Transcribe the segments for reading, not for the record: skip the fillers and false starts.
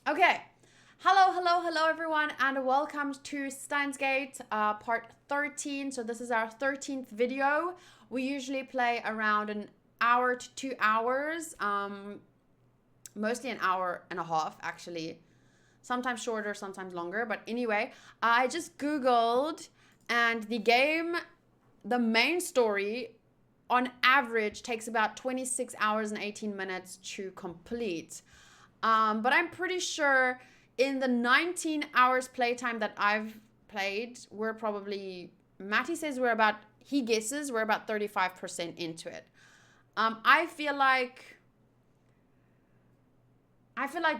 Okay. Hello everyone, and welcome to Steins part 13. So this is our 13th video. We usually play around an hour to 2 hours, mostly an hour and a half actually. Sometimes shorter, sometimes longer, but anyway, I just Googled and the main story on average takes about 26 hours and 18 minutes to complete. But I'm pretty sure in the 19 hours playtime that I've played, Matty says he guesses we're about 35% into it. I feel like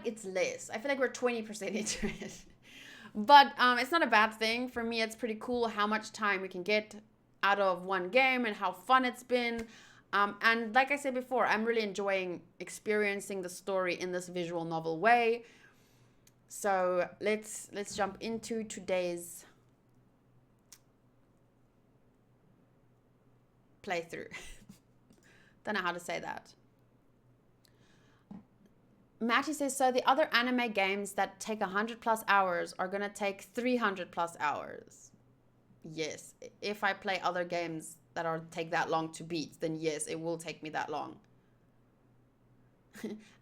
it's less. I feel like we're 20% into it. But it's not a bad thing. For me, it's pretty cool how much time we can get out of one game and how fun it's been. And like I said before, I'm really enjoying experiencing the story in this visual novel way. So let's jump into today's playthrough. Don't know how to say that. Matty says, so the other anime games that take 100 plus hours are going to take 300 plus hours. Yes, if I play other games that take that long to beat, then yes, it will take me that long.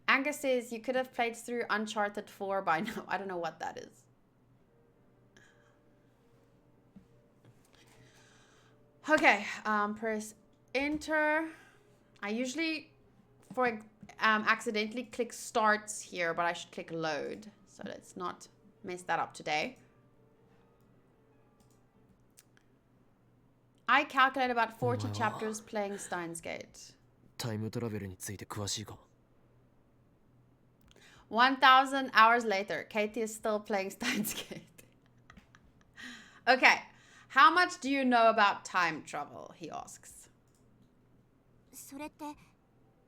Angus says, you could have played through Uncharted 4 by now. I don't know what that is. Okay, press enter. I usually accidentally click starts here, but I should click load. So let's not mess that up today. I calculate about 40 chapters playing Steins Gate. 1,000 hours later, Katie is still playing Steins Gate. Okay, how much do you know about time travel? He asks. それって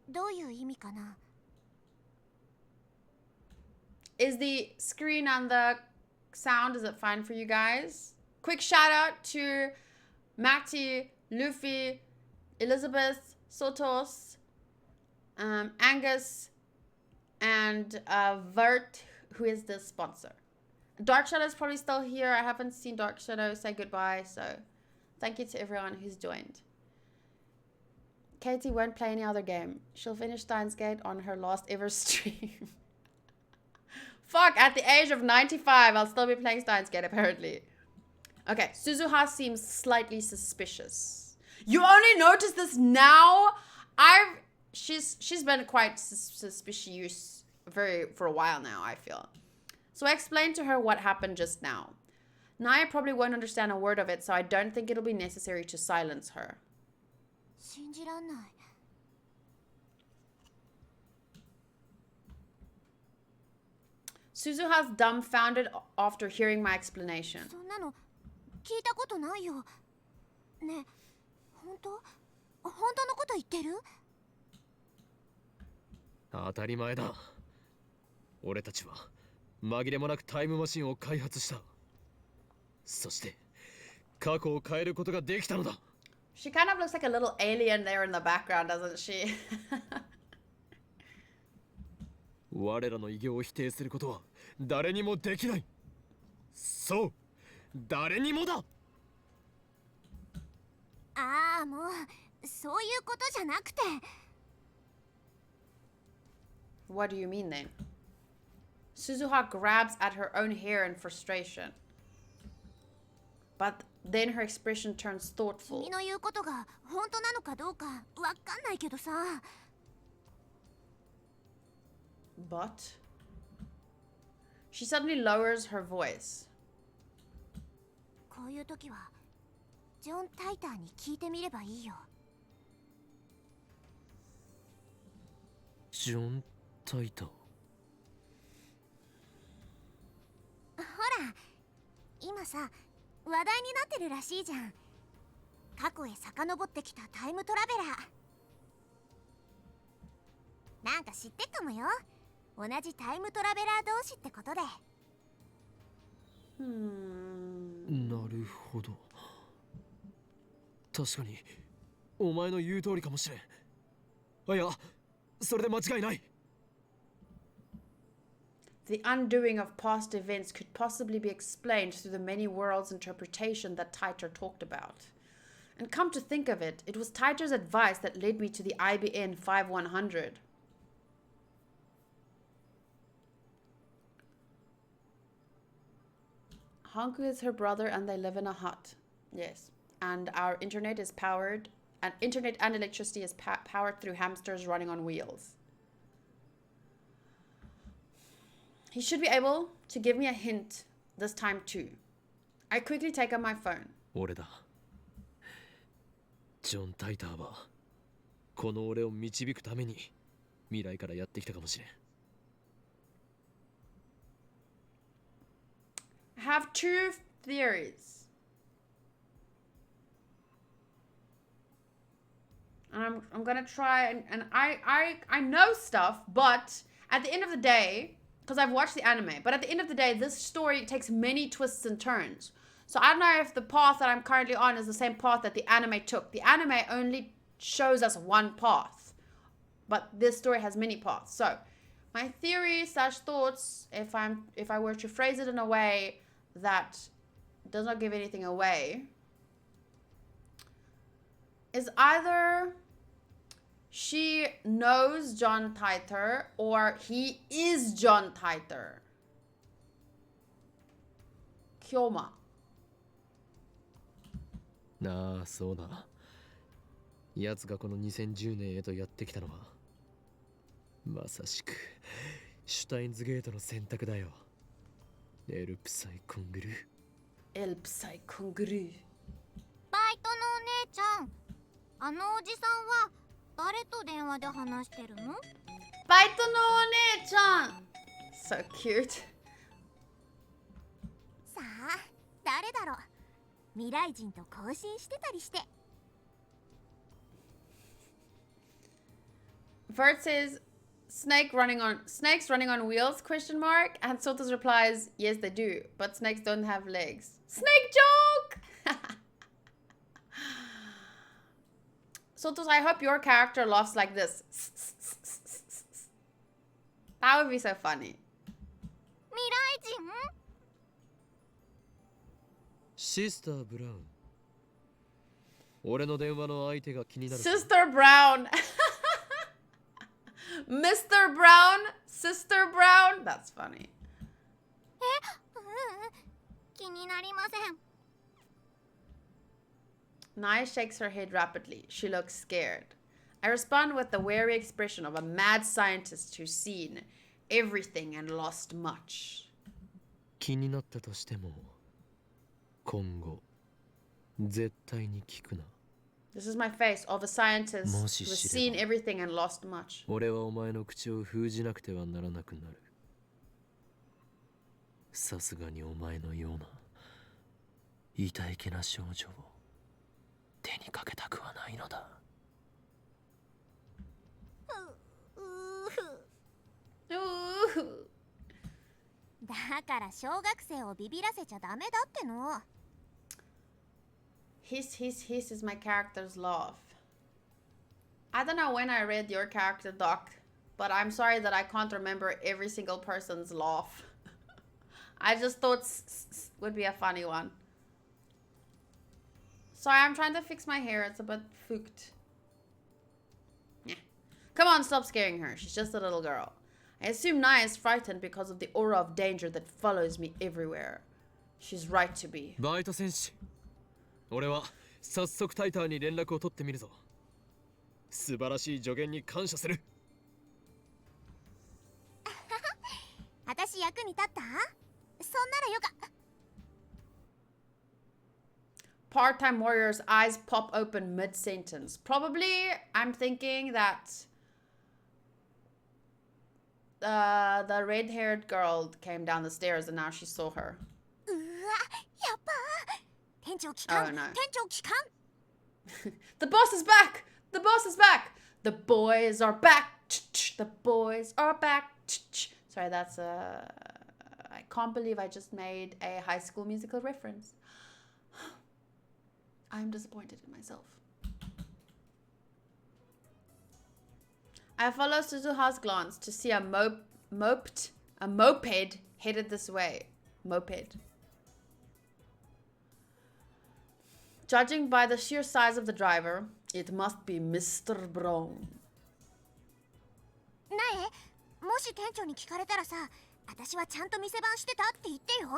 どういう意味かな? Is the screen and the sound, is it fine for you guys? Quick shout out to Matty, Luffy, Elizabeth, Sotos, Angus, and Vert, who is the sponsor. Dark Shadow is probably still here. I haven't seen Dark Shadow say goodbye, so thank you to everyone who's joined. Katie won't play any other game. She'll finish Steins Gate on her last ever stream. Fuck, at the age of 95, I'll still be playing Steins Gate, apparently. Okay, Suzuha seems slightly suspicious. You only noticed this now? She's been quite suspicious for a while now, I feel. So I explained to her what happened just now. Naya probably won't understand a word of it, so I don't think it'll be necessary to silence her. 信じらんない. Suzuha's dumbfounded after hearing my explanation. そんなの聞いたことないよ。ねえ、本当のこと言ってる? 当たり前だ。俺たちは紛れもなくタイムマシンを開発した。そして過去を変えることができたのだ。 She kind of looks like a little alien there in the background, doesn't she? 我らの偉業を否定することは誰にもできない。そう、誰にもだ。ああ、もうそういうことじゃなくて。What do you mean then? Suzuha grabs at her own hair in frustration. But then her expression turns thoughtful. 君の言うことが本当なのかどうかわかんないけどさ。But she suddenly lowers her voice. こういう時はジョン・タイターに聞いてみればいいよ。ジョン・タイター。ほら、今さ、話題になってるらしいじゃん。過去へ遡ってきたタイムトラベラー。なんか知ってっかもよ。同じタイムトラベラー同士ってことで。なるほど。確かにお前の言う通りかもしれん。いや、それで間違いない。The undoing of past events could possibly be explained through the many worlds interpretation that Taiter talked about. And come to think of it, it was Taiter's advice that led me to the IBN 5100. Hanku is her brother and they live in a hut. Yes. And our internet is powered, and internet and electricity is powered through hamsters running on wheels. He should be able to give me a hint this time too. I quickly take up my phone. 俺だ。ジョン・タイターはこの俺を導くために未来からやってきたかもしれん。I have two theories. And I'm gonna try and I know stuff, but at the end of the day, because I've watched the anime, but at the end of the day, this story takes many twists and turns. So I don't know if the path that I'm currently on is the same path that the anime took. The anime only shows us one path, but this story has many paths. So my theory / thoughts, if I were to phrase it in a way that does not give anything away, is either she knows John Taiter or he is John Taiter. Kyoma. なあ、そうだ。奴がこの2010年へとやってきたのはまさしくシュタインズゲートの選択だよ。エルプサイコングル。エルプサイコングル。バイトのお姉ちゃん、あのおじさんは誰と電話で話してるの？バイトのお姉ちゃん。So cute. さあ、誰だろう。未来人と交信してたりして。Vert says, snakes running on wheels, question mark? And Sotos replies, yes they do, but snakes don't have legs. Snake joke! Sotos, I hope your character laughs like this. That would be so funny. 未来人？シスター・ブラウン。俺の電話の相手が気になる。 Sister Brown. Mr. Brown, Sister Brown. That's funny. 気になりません。Nai shakes her head rapidly. She looks scared. I respond with the wary expression of a mad scientist who's seen everything and lost much. 気になったとしても、今後絶対に聞くな。This is my face of a scientist who's seen everything and lost much. 俺はお前の口を封じなくてはならなくなる。さすがにお前のような痛いけな少女を手にかけたくはないのだ。だから小学生をビビらせちゃダメだっての。Hiss is my character's laugh. I don't know when I read your character doc, but I'm sorry that I can't remember every single person's laugh. I just thought would be a funny one. Sorry, I'm trying to fix my hair. It's a bit fooked. Yeah. Come on, stop scaring her. She's just a little girl. I assume Nai is frightened because of the aura of danger that follows me everywhere. She's right to be. バイト戦士。俺は早速タイターに連絡を取ってみるぞ。素晴らしい助言に感謝する。私役に立った？そんならよか。Part-time warrior's eyes pop open mid-sentence. Probably, I'm thinking that the red-haired girl came down the stairs and now she saw her. うわ、やっば。店長機関。 Oh, no. 店長機関。The boss is back! The boss is back! The boys are back! The boys are back! Sorry, that's I can't believe I just made a High School Musical reference. I'm disappointed in myself. I follow Suzuha's glance to see a moped A moped headed this way. Moped. Judging by the sheer size of the driver, it must be Mr. Brown. なえ、もし店長に聞かれたらさ、私はちゃんと店番してたって言ってよ。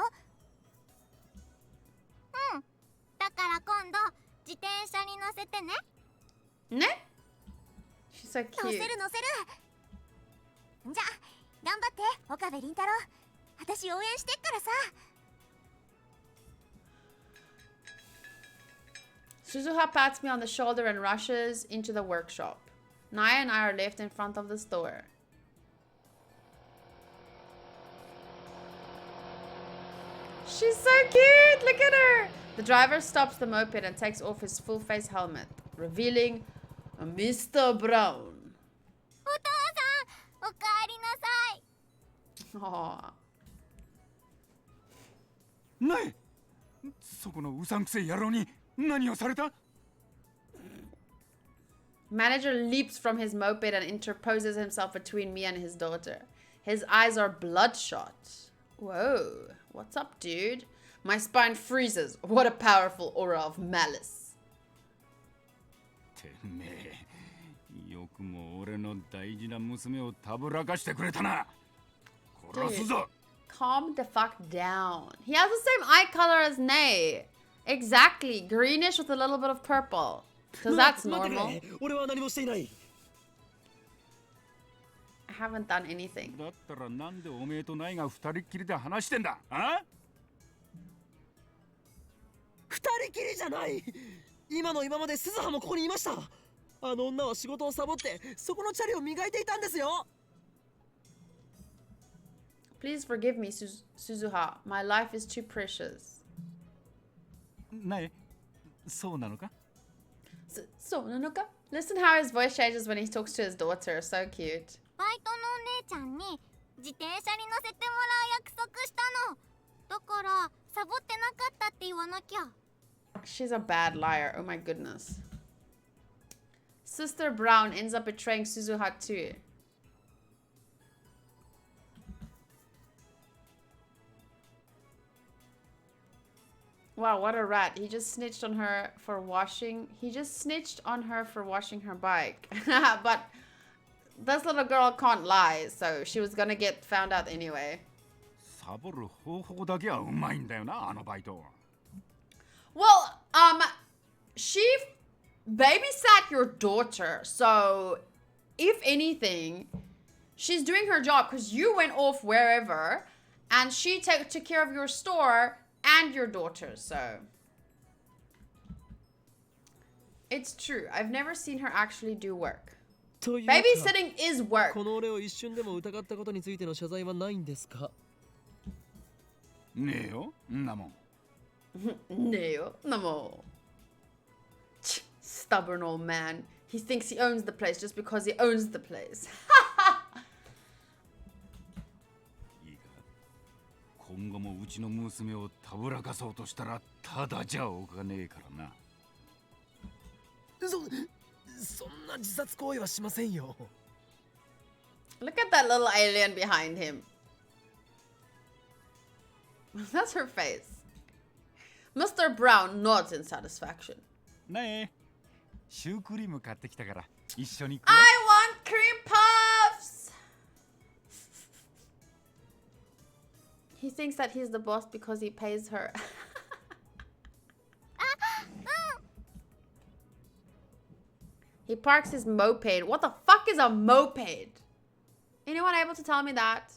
うん。だから今度自転車に乗せてね。ね? She's so 乗せ cute. る乗せる。じゃあ頑張って岡部倫太郎。私応援してっからさ。Suzuha pats me on the shoulder and rushes into the workshop. Naya and I are left in front of the store. She's so cute! Look at her! The driver stops the moped and takes off his full face helmet, revealing a Mr. Brown. お父さん、おかえりなさい。 Aww. なえ、そこのうさんくせえ野郎に何をされた？ Manager leaps from his moped and interposes himself between me and his daughter. His eyes are bloodshot. Whoa, what's up, dude? My spine freezes. What a powerful aura of malice. てめえ、よくも俺の大事な娘をたぶらかしてくれたな。殺すぞ。 Calm the fuck down. He has the same eye color as Nay. Exactly, greenish with a little bit of purple. Because that's normal. I haven't done anything. だったらなんでおめえとナイが二人っきりで話してんだ？あ？二人きりじゃない。今の今まで鈴葉もここにいました。あの女は仕事をサボってそこのチャリを磨いていたんですよ。 Please forgive me, Suzuha. My life is too precious. なえ、そうなのか？ So, Nanoka? Listen how his voice changes when he talks to his daughter. So cute. バイトのお姉ちゃんに自転車に乗せてもらう約束したの。だからサボってなかったって言わなきゃ。 She's a bad liar. Oh my goodness. Sister Brown ends up betraying Suzuha too. Wow, what a rat. He just snitched on her for washing. He just snitched on her for washing her bike. But this little girl can't lie, so she was gonna get found out anyway. サボる方法だけはうまいんだよな、あのバイト。 Well, she babysat your daughter, so if anything, she's doing her job because you went off wherever and she took care of your store and your daughter, so it's true. I've never seen her actually do work. Babysitting is work. この俺を一瞬でも疑ったことについての謝罪はないんですか？ねえよ、んなもん。No, no. Stubborn old man. He thinks he owns the place just because he owns the place. いいか、今後もうちの娘をたぶらかそうとしたらただじゃおかねえからな。そんな自殺行為はしませんよ。 Look at that little alien behind him. That's her face. Mr. Brown nods in satisfaction. ねえ、シュークリーム買ってきたから一緒に食おう。 I want cream puffs! He thinks that he's the boss because he pays her. He parks his moped. What the fuck is a moped? Anyone able to tell me that?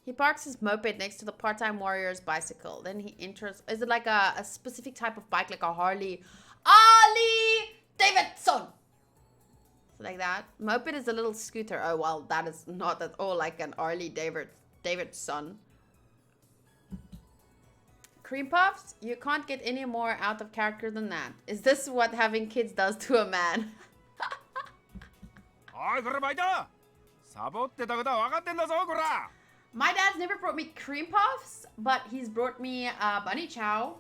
He parks his moped next to the part-time warrior's bicycle. Then he enters. Is it like a specific type of bike, like a Harley Davidson? Like that. Moped is a little scooter. Oh well, that is not at all like an Harley Davidson. Cream puffs? You can't get any more out of character than that. Is this what having kids does to a man? おい、これバイト。サボってたことは分かってんだぞ、こら。 My dad's never brought me cream puffs, but he's brought me bunny chow.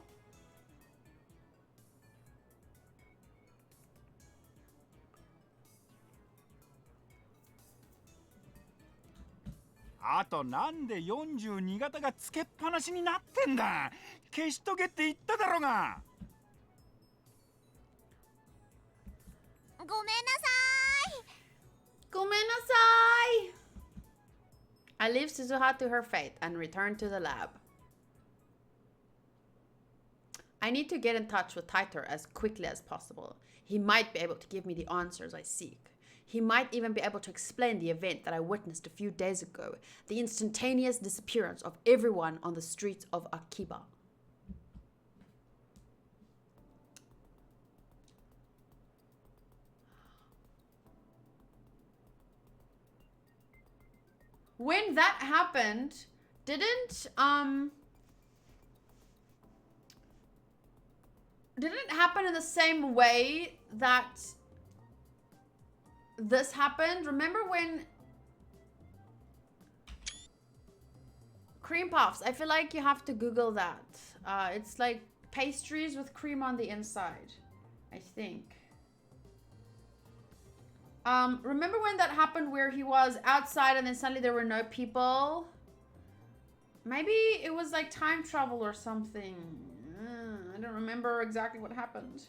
あとなんで42型がつけっぱなしになってんだ。消しとけって言っただろうが。ごめんなさい。ごめんなさい. I leave Suzuha to her fate and return to the lab. I need to get in touch with Taito as quickly as possible. He might be able to give me the answers I seek. He might even be able to explain the event that I witnessed a few days ago, the instantaneous disappearance of everyone on the streets of Akiba. When that happened, didn't it happen in the same way that this happened? Remember when cream puffs? I feel like you have to Google that. It's like pastries with cream on the inside, I think. Remember when that happened where he was outside and then suddenly there were no people? Maybe it was like time travel or something. I don't remember exactly what happened.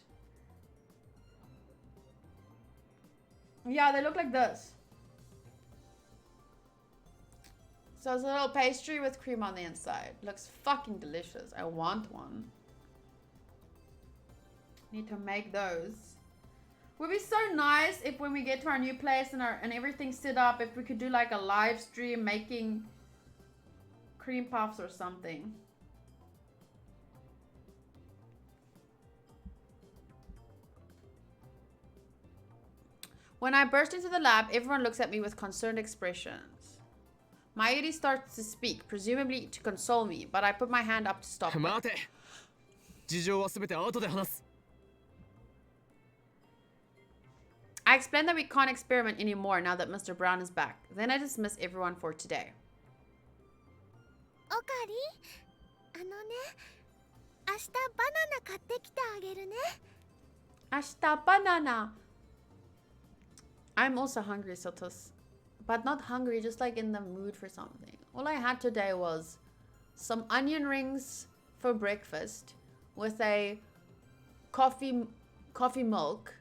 Yeah, they look like this. So it's a little pastry with cream on the inside. Looks fucking delicious. I want one. Need to make those. Would be so nice if when we get to our new place and everything's set up, if we could do like a live stream making cream puffs or something. When I burst into the lab, everyone looks at me with concerned expressions. Mayuri starts to speak, presumably to console me, but I put my hand up to stop her. I explain that we can't experiment anymore now that Mr. Brown is back. Then I dismiss everyone for today. Okari? 明日バナナ買ってきてあげるね。明日バナナ. I'm also hungry, Sotos. But not hungry, just like in the mood for something. All I had today was some onion rings for breakfast with a coffee milk.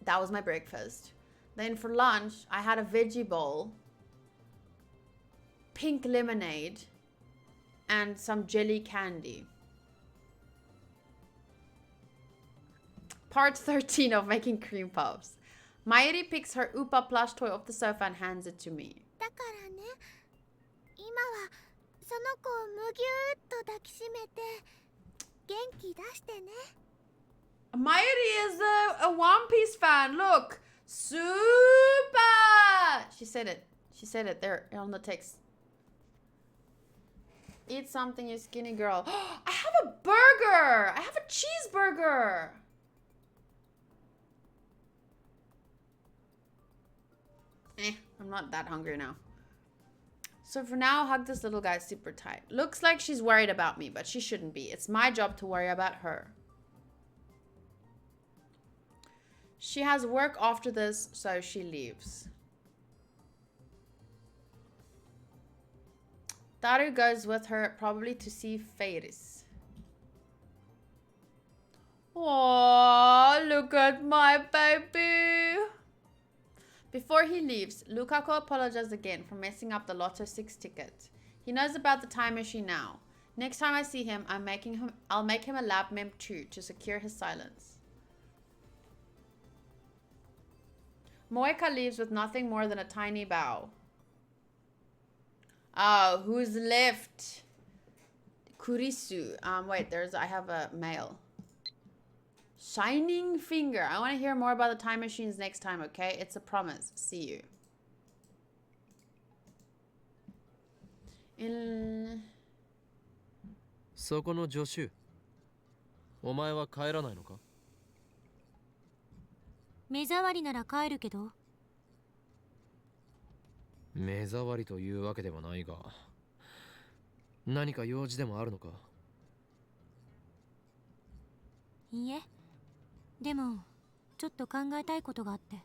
That was my breakfast. Then for lunch, I had a veggie bowl, pink lemonade, and some jelly candy. Part 13 of making cream puffs. Mayuri picks her Upa plush toy off the sofa and hands it to me. だからね、今はその子をむぎゅーっと抱きしめて元気出してね。Mayuri is a One Piece fan. Look, super. She said it. She said it there on the text. Eat something, you skinny girl. I have a burger. I have a cheeseburger. I'm not that hungry now. So for now, hug this little guy super tight. Looks like she's worried about me, but she shouldn't be. It's my job to worry about her. She has work after this, so she leaves. Daru goes with her, probably to see Feiris. Oh, look at my baby. Before he leaves, Lukaku apologizes again for messing up the Lotto 6 ticket. He knows about the time machine now. Next time I see him, I'll make him a lab mem too to secure his silence. Moeka leaves with nothing more than a tiny bow. Oh, who's left? Kurisu. Wait, I have a mail. Shining Finger. I want to hear more about the time machines next time, okay? It's a promise. See you. In... そこの助手。お前は帰らないのか？目障りなら帰るけど。目障りというわけではないが、何か用事でもあるのか？いいえ。でもちょっと考えたいことがあって。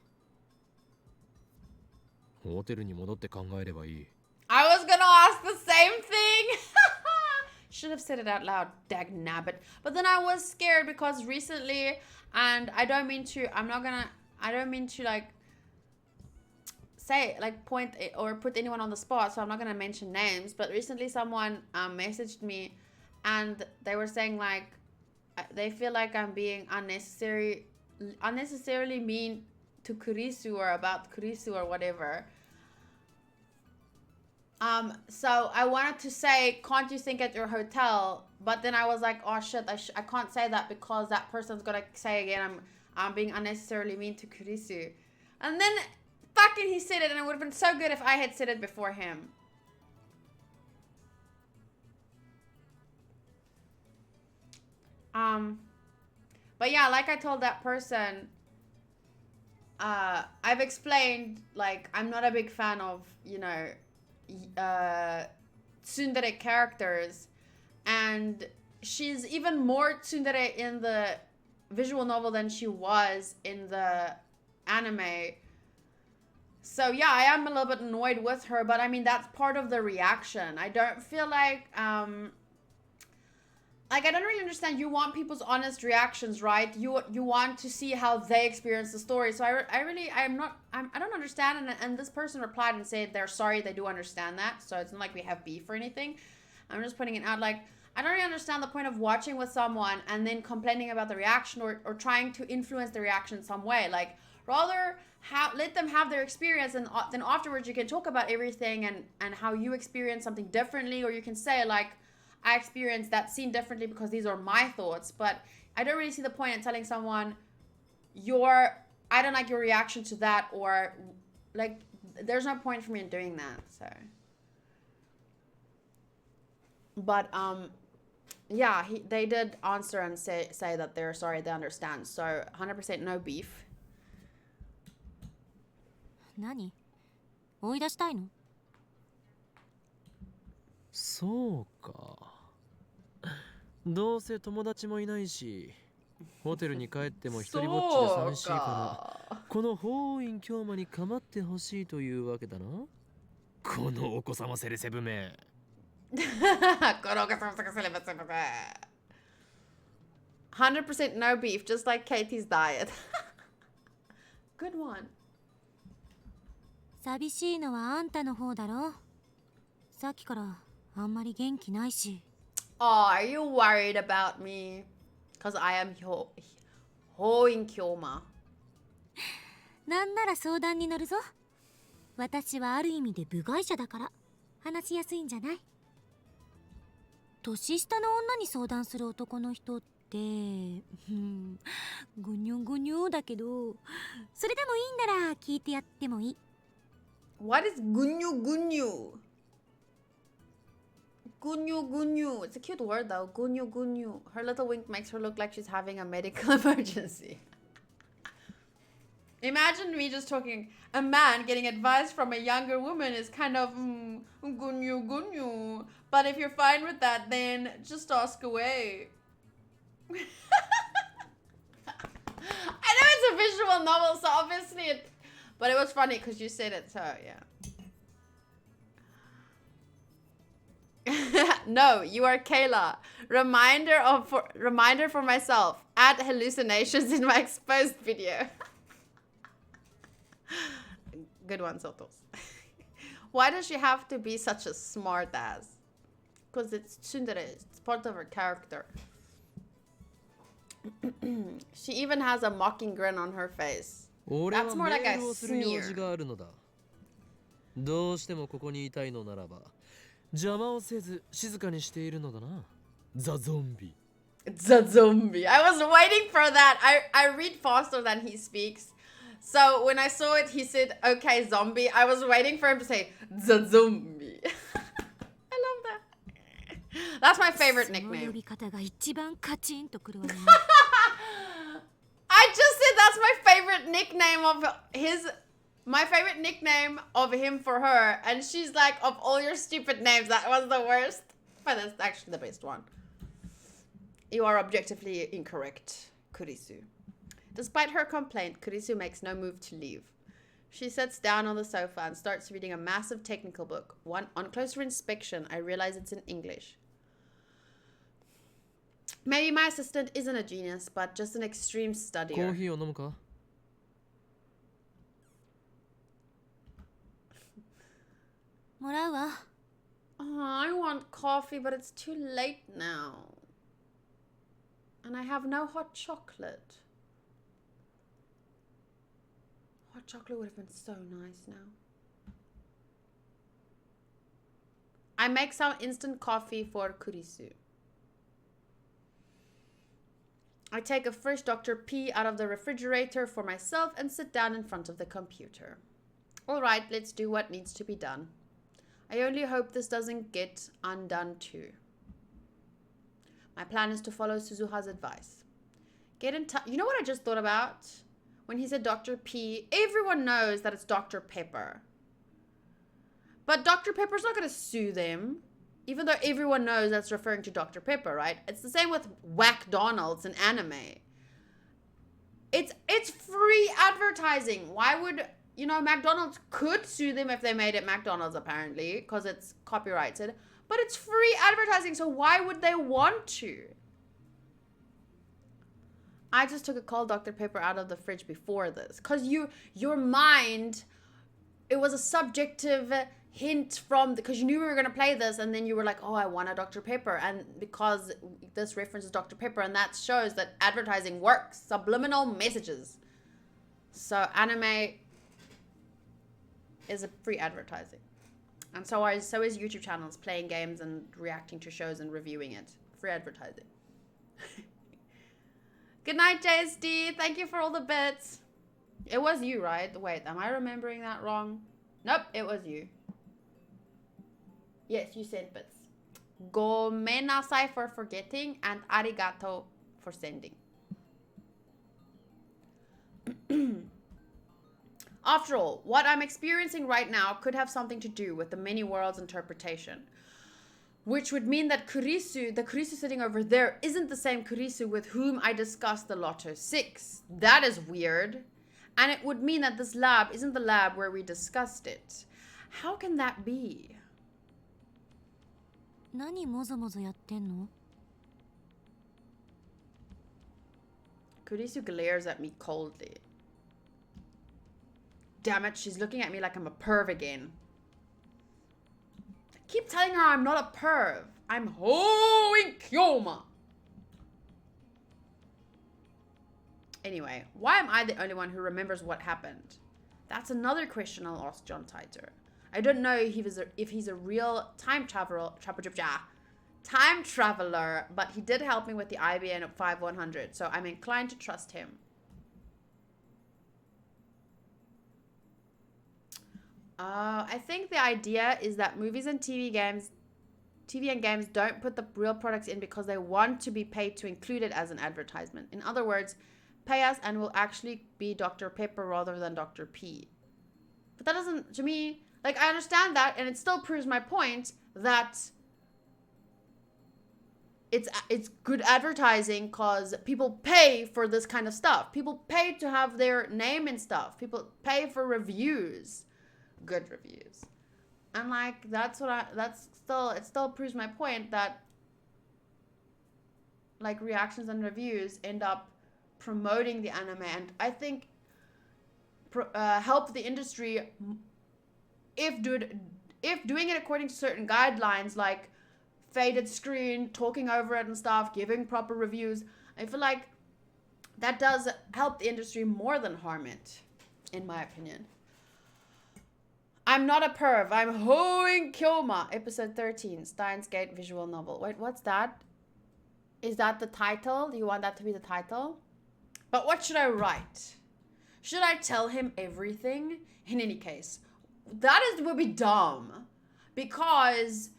ホテルに戻って考えればいい。the same thing. Should have said it out loud, dag nabbit. But then I was scared because recently, and I don't mean to like say, like point or put anyone on the spot, so I'm not gonna mention names, but recently someone messaged me and they were saying like they feel like I'm being unnecessarily mean to Kurisu or about Kurisu or whatever. So I wanted to say, can't you think at your hotel? But then I was like, oh shit, I can't say that because that person's gonna say again I'm being unnecessarily mean to Kurisu. And then fucking he said it, and it would have been so good if I had said it before him. But yeah, like I told that person, I've explained, like, I'm not a big fan of, you know, tsundere characters, and she's even more tsundere in the visual novel than she was in the anime. So yeah, I am a little bit annoyed with her, but I mean, that's part of the reaction. I don't feel like I don't really understand. You want people's honest reactions, right? You want to see how they experience the story. So I don't understand. And this person replied and said they're sorry, they do understand that. So it's not like we have beef or anything. I'm just putting it out, like, I don't really understand the point of watching with someone and then complaining about the reaction or trying to influence the reaction in some way. Like, rather let them have their experience, and then afterwards you can talk about everything and how you experience something differently, or you can say like, I experienced that scene differently because these are my thoughts. But I don't really see the point in telling someone I don't like your reaction to that, or like, there's no point for me in doing that. So, but yeah, they did answer and say that they're sorry, they understand. So 100% no beef. 何？追い出したいの？そうか。どうせ友達もいないし、ホテルに帰っても一人ぼっちで寂しいから、この法院京馬に構ってほしいというわけだな。このお子様セレセブめ。このお子様セレセブめ。100% no beef, just like Katie's diet. Good one. 寂しいのはあんたの方だろ。さっきからあんまり元気ないし。Oh, are you worried about me? Because I am HOUOUIN KYOUMA. なんなら相談に乗るぞ。私はある意味で部外者だから話しやすいんじゃない？年下の女に相談する男の人ってぐにょぐにょだけど、それでもいいんなら聞いてやってもいい。What is gunyu gunyu? Gunyu gunyu. It's a cute word though. Gunyu gunyu. Her little wink makes her look like she's having a medical emergency. Imagine me just talking. A man getting advice from a younger woman is kind of gunyu gunyu. But if you're fine with that, then just ask away. I know it's a visual novel, so obviously it. But it was funny because you said it, so yeah. No, you are Kayla. Reminder for myself. Add hallucinations in my exposed video. Good one, Sotos. Why does she have to be such a smart ass? Because it's tsundere. It's part of her character. She even has a mocking grin on her face. That's more like a sneer. どうしてもここにいたいのならば邪魔をせず静かにしているのだな。ザゾンビ。The zombie. I was waiting for that. I read faster than he speaks. So when I saw it, he said, okay, zombie. I was waiting for him to say, the zombie. I love that. That's my favorite nickname. I just said that's my favorite nickname of his. My favorite nickname of him for her. And she's like, of all your stupid names, that was the worst. But that's actually the best one. You are objectively incorrect, Kurisu. Despite her complaint, Kurisu makes no move to leave. She sits down on the sofa and starts reading a massive technical book. On closer inspection, I realize it's in English. Maybe my assistant isn't a genius, but just an extreme コー studier. ヒーを飲むか？ もらうわ。 Oh, I want coffee, but it's too late now. And I have no hot chocolate. Hot chocolate would have been so nice now. I make some instant coffee for Kurisu. I take a fresh Dr. P out of the refrigerator for myself and sit down in front of the computer. All right, let's do what needs to be done. I only hope this doesn't get undone too. My plan is to follow Suzuha's advice. Get in touch. You know what I just thought about? When he said Dr. P, everyone knows that it's Dr. Pepper. But Dr. Pepper's not going to sue them, even though everyone knows that's referring to Dr. Pepper, right? It's the same with Whack-Donald's in anime. It's free advertising. Why would, you know, McDonald's could sue them if they made it McDonald's, apparently, because it's copyrighted. But it's free advertising, so why would they want to? I just took a cold Dr. Pepper out of the fridge before this. Because your mind, it was a subjective hint from, because you knew we were going to play this, and then you were like, oh, I want a Dr. Pepper. And because this references Dr. Pepper, and that shows that advertising works. Subliminal messages. So anime is a free advertising. And so is YouTube channels, playing games and reacting to shows and reviewing it. Free advertising. Good night, JSD. Thank you for all the bits. It was you, right? Wait, am I remembering that wrong? Nope, it was you. Yes, you sent bits. Gomenasai for forgetting and arigato for sending. After all, what I'm experiencing right now could have something to do with the many worlds interpretation. Which would mean that Kurisu, the Kurisu sitting over there, isn't the same Kurisu with whom I discussed the Lotto 6. That is weird. And it would mean that this lab isn't the lab where we discussed it. How can that be? 何もぞもぞやってんの? Kurisu glares at me coldly. Damn it, she's looking at me like I'm a perv again. I keep telling her I'm not a perv. I'm HOUOUIN KYOUMA. Anyway, why am I the only one who remembers what happened? That's another question I'll ask John Titor. I don't know if he's a real time traveler, but he did help me with the IBN at 5100, so I'm inclined to trust him. I think the idea is that movies and TV and games don't put the real products in because they want to be paid to include it as an advertisement. In other words, pay us and we'll actually be Dr. Pepper rather than Dr. P. But that doesn't, to me, like, I understand that, and it still proves my point that it's good advertising because people pay for this kind of stuff. People pay to have their name in stuff. People pay for reviews. Good reviews. And like it still proves my point that like reactions and reviews end up promoting the anime, and I think help the industry if doing it according to certain guidelines, like faded screen, talking over it and stuff, giving proper reviews. I feel like that does help the industry more than harm it, in my opinion. I'm not a perv. I'm HOUOUIN KYOUMA. Episode 13. Steins Gate visual novel. Wait, what's that? Is that the title? Do you want that to be the title? But what should I write? Should I tell him everything? In any case, would be dumb. Because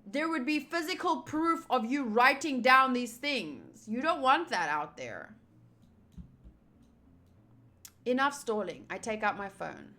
there would be physical proof of you writing down these things. You don't want that out there. Enough stalling. I take out my phone.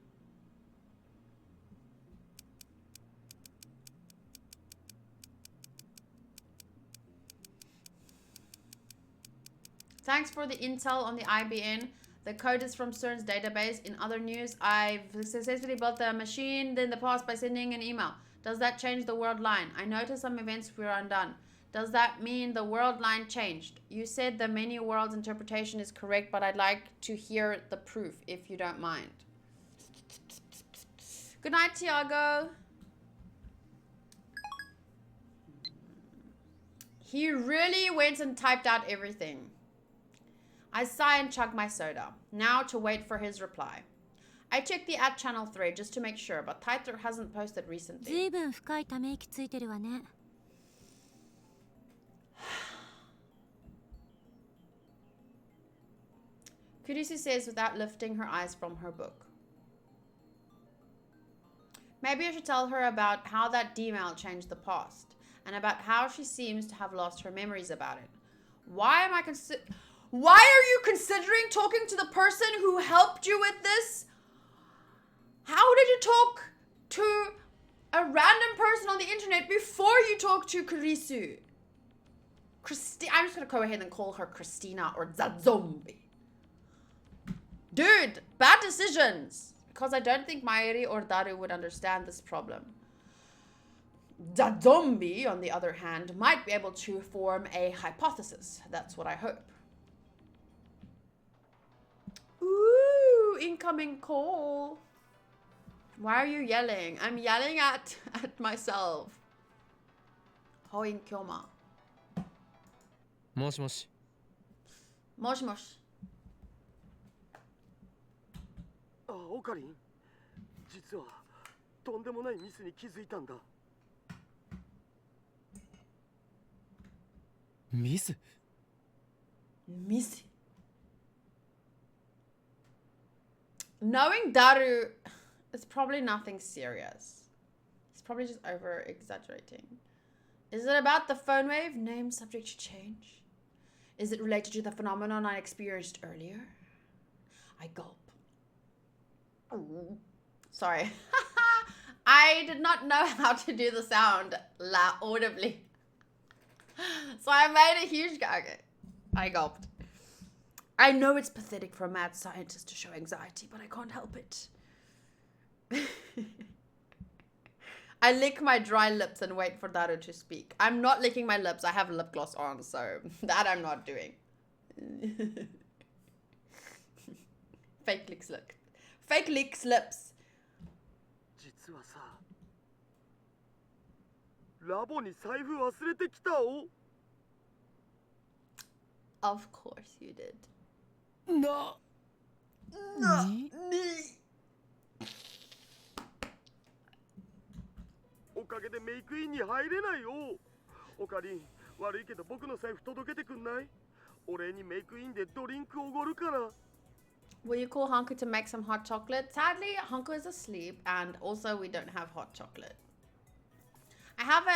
Thanks for the intel on the IBN. The code is from CERN's database. In other news, I've successfully built a machine in the past by sending an email. Does that change the world line? I noticed some events were undone. Does that mean the world line changed? You said the many worlds interpretation is correct, but I'd like to hear the proof, if you don't mind. Good night, Tiago. He really went and typed out everything. I sigh and chug my soda. Now to wait for his reply. I checked the @channel thread just to make sure, but Tighter hasn't posted recently. ずいぶん深いため息ついてるわね。Kurisu says without lifting her eyes from her book. Maybe I should tell her about how that D-mail changed the past, and about how she seems to have lost her memories about it. Why are you considering talking to the person who helped you with this? How did you talk to a random person on the internet before you talked to Kurisu? I'm just going to go ahead and call her Christina or Zazombi. Dude, bad decisions. Because I don't think Mayuri or Daru would understand this problem. Zazombi, on the other hand, might be able to form a hypothesis. That's what I hope. Ooh, incoming call. Why are you yelling? I'm yelling at myself. HOUOUIN KYOUMA. もしもし。もしもし。あ、オカリン。実はとんでもないミスに気づいたんだ。ミス？ミス。Knowing Daru, it's probably nothing serious. He's probably just over exaggerating. Is it about the phone wave? Name subject to change. Is it related to the phenomenon I experienced earlier? I gulp. Ooh. Sorry. I did not know how to do the sound audibly. So I made a huge gag. I gulped. I know it's pathetic for a mad scientist to show anxiety, but I can't help it. I lick my dry lips and wait for Daru to speak. I'm not licking my lips. I have lip gloss on, so that I'm not doing. Fake licks lips. Fake licks lips. 実はさ、ラボに財布忘れてきたお。Of course you did. な。に。おかげでメイクインに入れないよ。オカリン、悪いけど僕の財布届けてくんない？お礼にメイクインでドリンクおごるから。Will you call Honko to make some hot chocolate? Sadly, Honko is asleep, and also we don't have hot chocolate. I have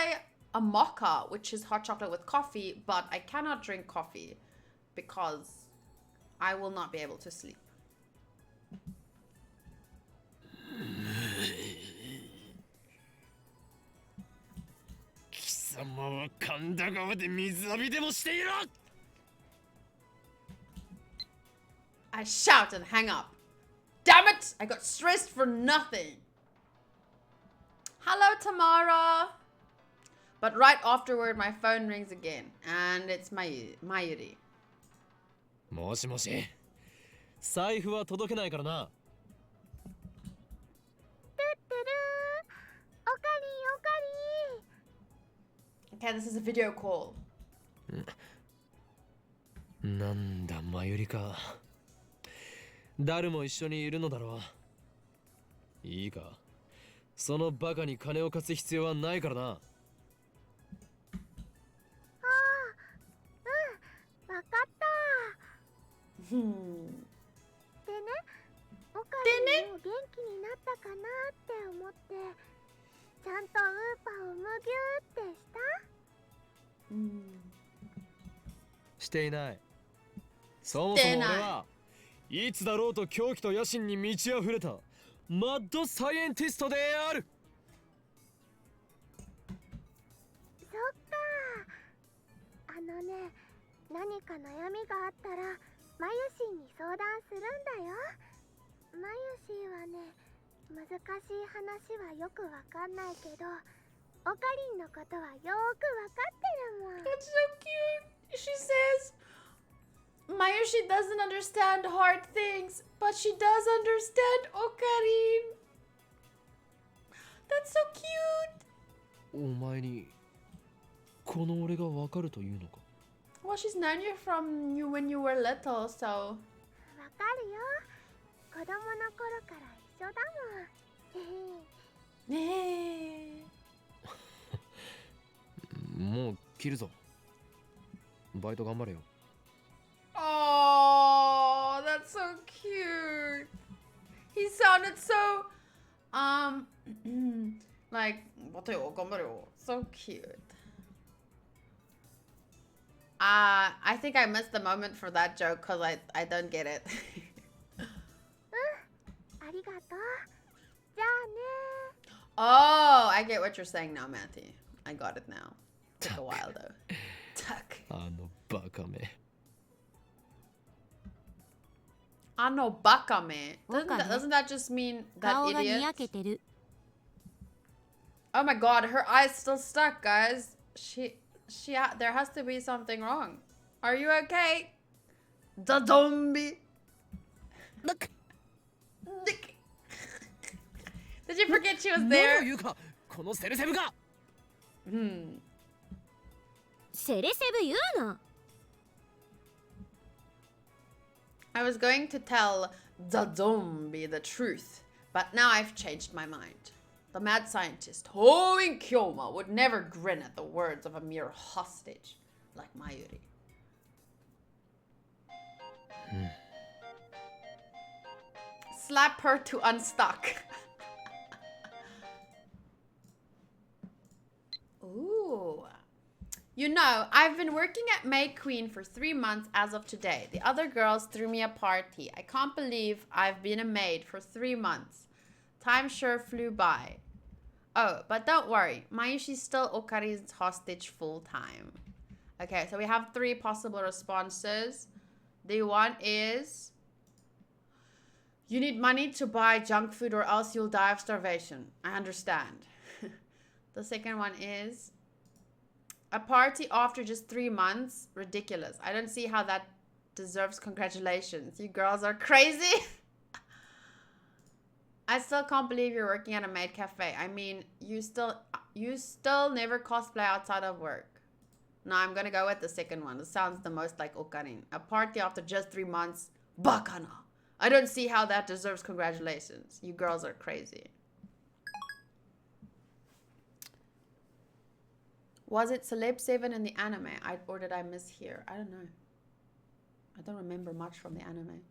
a mocha, which is hot chocolate with coffee, but I cannot drink coffee because I will not be able to sleep. 貴様は神田川で水浴びでもしていろ。 I shout and hang up. Damn it! I got stressed for nothing. Hello, Tamara. But right afterward, my phone rings again, and it's Mayuri. もしもし。財布は届けないからな。Okay, this is a video call. なんだ、マユリか。誰も一緒にいるのだろう。いいか。そのバカに金を貸す必要はないからな。わかった。でね、オカリンも元気になったかなって思って、ちゃんとウーパをむぎゅーってした？していない。そもそも俺はいつだろうと狂気と野心に満ち溢れたマッドサイエンティストである。そっか。何か悩みがあったらマユシーに相談するんだよ。マユシーはね、難しい話はよくわかんないけど、オカリンのことはよーくわかってるもん。 That's so cute. She says Mayushi doesn't understand hard things, but she does understand Okarin. That's so cute. お前にこの俺がわかるというのか。 Well, she's known you from you when you were little, so. わかるよ。子供の頃から一緒だもん。ねえ。もう切るぞ。バイト頑張れよ。Oh, that's so cute. He sounded so, like, so cute. I think I missed the moment for that joke because I don't get it. ありがとう。じゃあね。 Oh, I get what you're saying now, Matty. I got it now. Took a while though. Tuck. あのバカめ。Ano bakame. Doesn't that just mean that 顔がにや idiot? けてる。 Oh my god, her eye's still stuck, guys. There has to be something wrong. Are you okay? The zombie. Look. Did you forget she was 何を there? 言うかこのセルセブが。セレセブ言うな。 I was going to tell the zombie the truth, but now I've changed my mind. The mad scientist, HOUOUIN KYOUMA, would never grin at the words of a mere hostage like Mayuri. Slap her to unstuck. Ooh. You know, I've been working at May Queen for 3 months as of today. The other girls threw me a party. I can't believe I've been a maid for 3 months. Time sure flew by. Oh, but don't worry. Mayushi's still Okarin's hostage full time. Okay, so we have 3 possible responses. The one is, you need money to buy junk food or else you'll die of starvation. I understand. The second one is, a party after just 3 months? Ridiculous. I don't see how that deserves congratulations. You girls are crazy. I still can't believe you're working at a maid cafe. I mean, you still never cosplay outside of work. No, I'm gonna go with the second one. It sounds the most like Okarin. A party after just 3 months? Bakana. I don't see how that deserves congratulations. You girls are crazy. Was it Celeb 7 in the anime? Or did I miss here? I don't know. I don't remember much from the anime.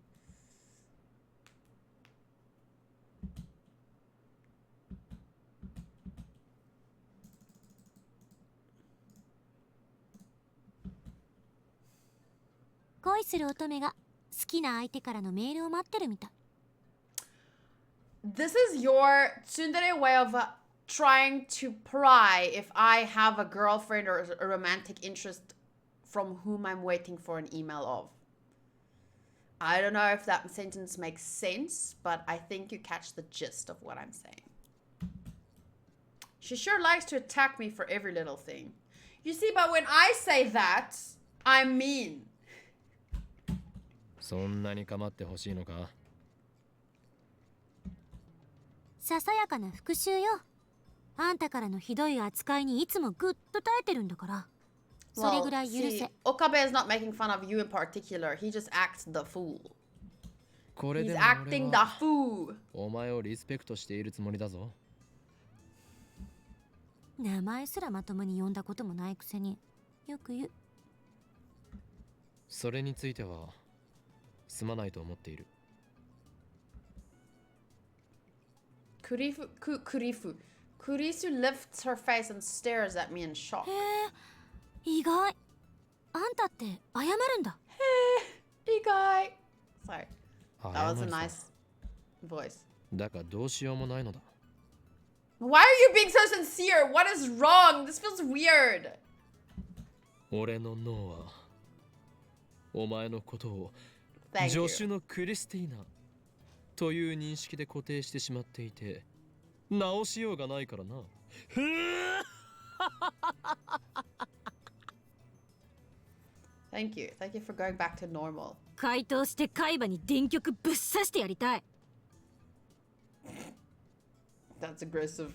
This is your tsundere way of trying to pry if I have a girlfriend or a romantic interest from whom I'm waiting for an email of. I don't know if that sentence makes sense, but I think you catch the gist of what I'm saying. She sure likes to attack me for every little thing. You see, but when I say that, I'm mean. そんなに構ってほしいのか。ささやかな復讐よ。あんたからのひどい扱いにいつもぐっと耐えてるんだから。それぐらい許せ。Okabe is not making fun of you in particular. He just acts the fool. これで He's も acting 俺 the は fool. お前をリスペクトしているつもりだぞ。名前すらまともに呼んだこともないくせによく言う。それについてはすまないと思っている。Kurifu Kurisu lifts her face and stares at me in shock. へえ、意外。あんたって謝るんだ。Hey, guy. Sorry. 謝 That was a るさ。 nice voice. だがどうしようもないのだ。 Why are you being so sincere? What is wrong? This feels weird. 俺の脳はお前のことを Thank 助 you. 手のクリスティーナという認識で固定してしまっていて直しようがないからな。ふぅ Thank you. Thank you for going back to normal. 回答して海馬に電極ぶっ刺してやりたい。 That's aggressive.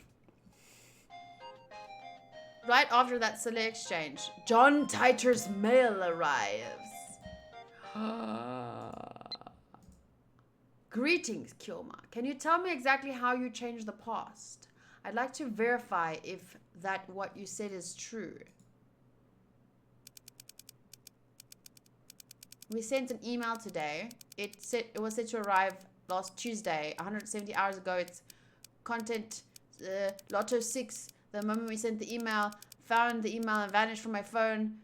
Right after that silly exchange, John Titer's mail arrives. Greetings, Kyoma. Can you tell me exactly how you changed the past? I'd like to verify if that what you said is true. We sent an email today. It was said to arrive last Tuesday, 170 hours ago. It's content Lotto 6. The moment we sent the email, found the email and vanished from my phone.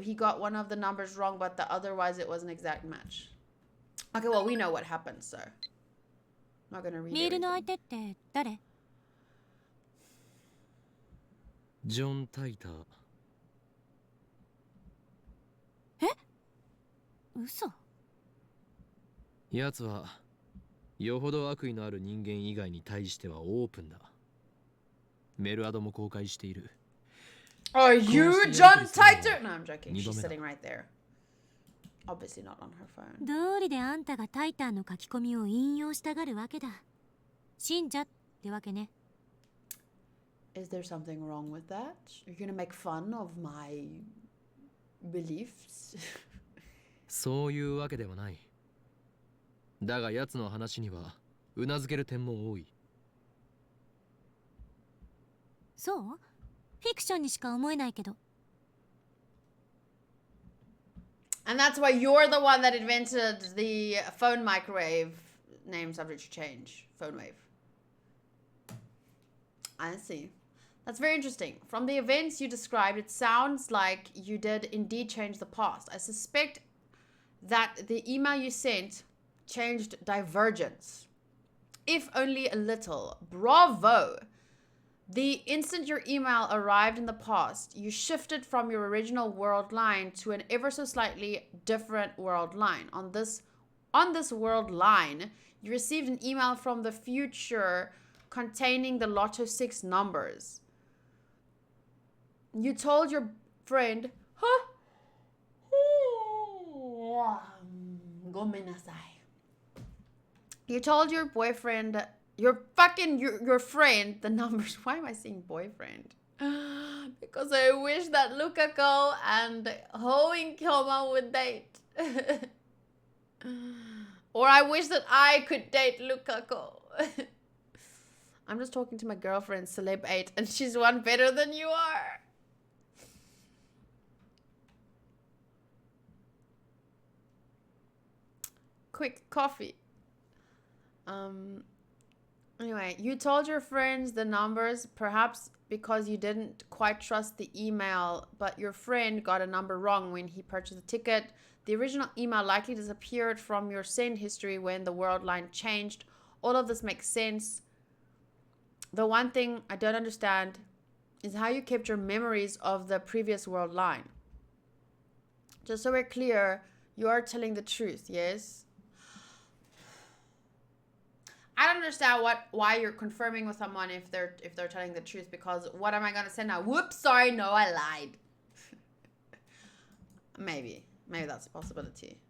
He got one of the numbers wrong, but otherwise it was an exact match. Okay, well, we know what happened, so I'm not gonna read メールの everything. 相手って誰？ジョン・タイター。嘘。奴はよほど悪意のある人間以外に対してはオープンだ。メルアドも公開している。 Are you John Titer? No, I'm joking. She's sitting right there. Obviously not on her phone. 道理であんたがタイターの書き込みを引用したがるわけだ。信者ってわけね。Is there something wrong with that? You're gonna make fun of my beliefs? そういうわけではない。だが奴の話にはうなずける点も多い。そう？フィクションにしか思えないけど。And that's why you're the one that invented the phone microwave name subject to change. Phone wave. I see. That's very interesting. From the events you described, it sounds like you did indeed change the past. I suspect that the email you sent changed divergence. If only a little. Bravo! The instant your email arrived in the past, you shifted from your original world line to an ever so slightly different world line. On this world line, you received an email from the future containing the Lotto 6 numbers. You told your friend, you told your boyfriend, your friend, the numbers. Why am I saying boyfriend? Because I wish that Lukaku and HOUOUIN KYOUMA would date. Or I wish that I could date Lukaku. I'm just talking to my girlfriend, Celeb 8, and she's one better than you are. Quick coffee. Anyway, you told your friends the numbers, perhaps because you didn't quite trust the email, but your friend got a number wrong when he purchased the ticket. The original email likely disappeared from your send history when the world line changed. All of this makes sense. The one thing I don't understand is how you kept your memories of the previous world line. Just so we're clear, you are telling the truth, yes? I don't understand why you're confirming with someone if they're telling the truth, because what am I gonna say now? Whoops, sorry, no, I lied. Maybe that's a possibility.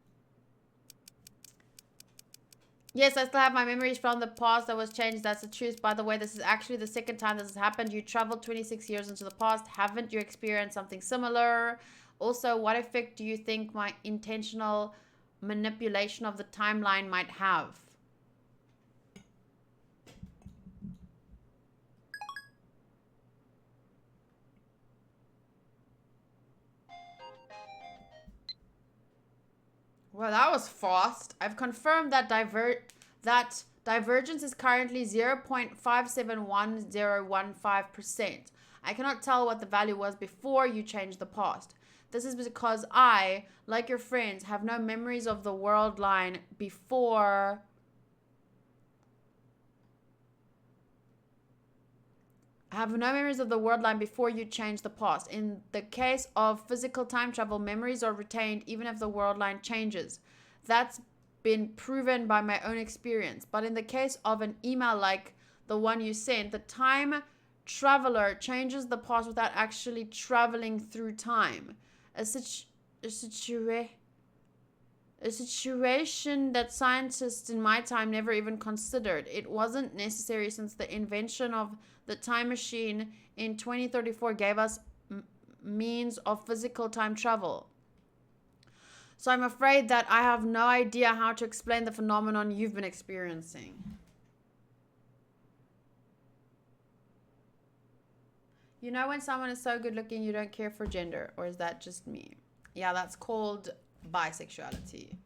Yes, I still have my memories from the past that was changed. That's the truth. By the way, this is actually the second time this has happened. You traveled 26 years into the past. Haven't you experienced something similar? Also, what effect do you think my intentional manipulation of the timeline might have? Well, that was fast. I've confirmed that divergence is currently 0.571015%. I cannot tell what the value was before you changed the past. This is because I, like your friends, have no memories of the world line before... I have no memories of the world line before you change the past. In the case of physical time travel, memories are retained even if the world line changes. that's been proven by my own experience. But in the case of an email like the one you sent, the time traveler changes the past without actually traveling through time. A situation that scientists in my time never even considered. It wasn't necessary since the invention of the time machine in 2034 gave us means of physical time travel. So I'm afraid that I have no idea how to explain the phenomenon you've been experiencing. You know when someone is so good looking you don't care for gender, or is that just me? Yeah, that's called bisexuality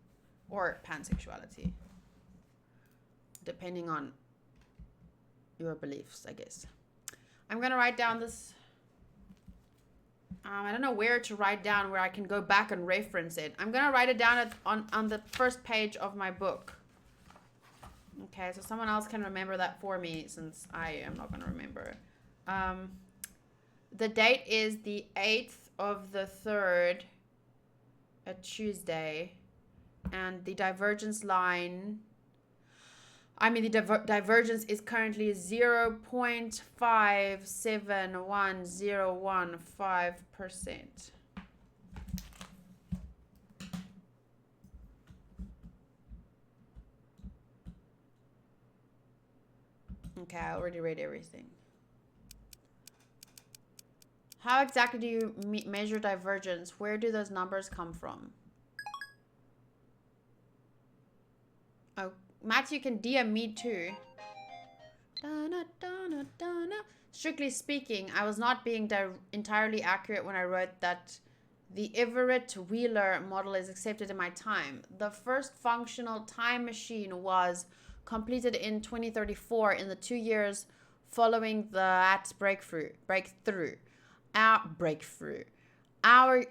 or pansexuality, depending on your beliefs, I guess. I'm gonna write down this. I don't know where to write down where I can go back and reference it. I'm gonna write it down on the first page of my book. Okay, so someone else can remember that for me since I am not gonna remember. The date is the 8th of the 3rd, a Tuesday, and the divergence line, the divergence is currently 0.571015%. Okay, I already read everything. How exactly do you measure divergence? Where do those numbers come from? Oh, Matt, you can DM me too. Strictly speaking, I was not being entirely accurate when I wrote that the Everett-Wheeler model is accepted in my time. The first functional time machine was completed in 2034 in the 2 years following that breakthrough. Our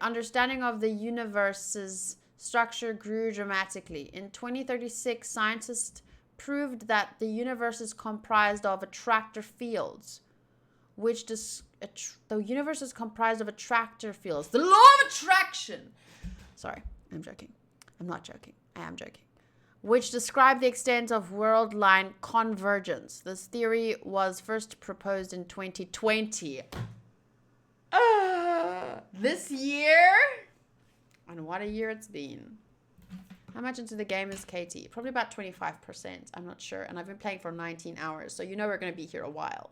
understanding of the universe's structure grew dramatically. In 2036, scientists proved that the universe is comprised of attractor fields, the universe is comprised of attractor fields. The law of attraction. Sorry, I'm joking. I'm not joking. I am joking. Which describe the extent of world line convergence. This theory was first proposed in 2020. This year? And what a year it's been. How much into the game is Katie? Probably about 25%. I'm not sure. And I've been playing for 19 hours. So you know we're going to be here a while.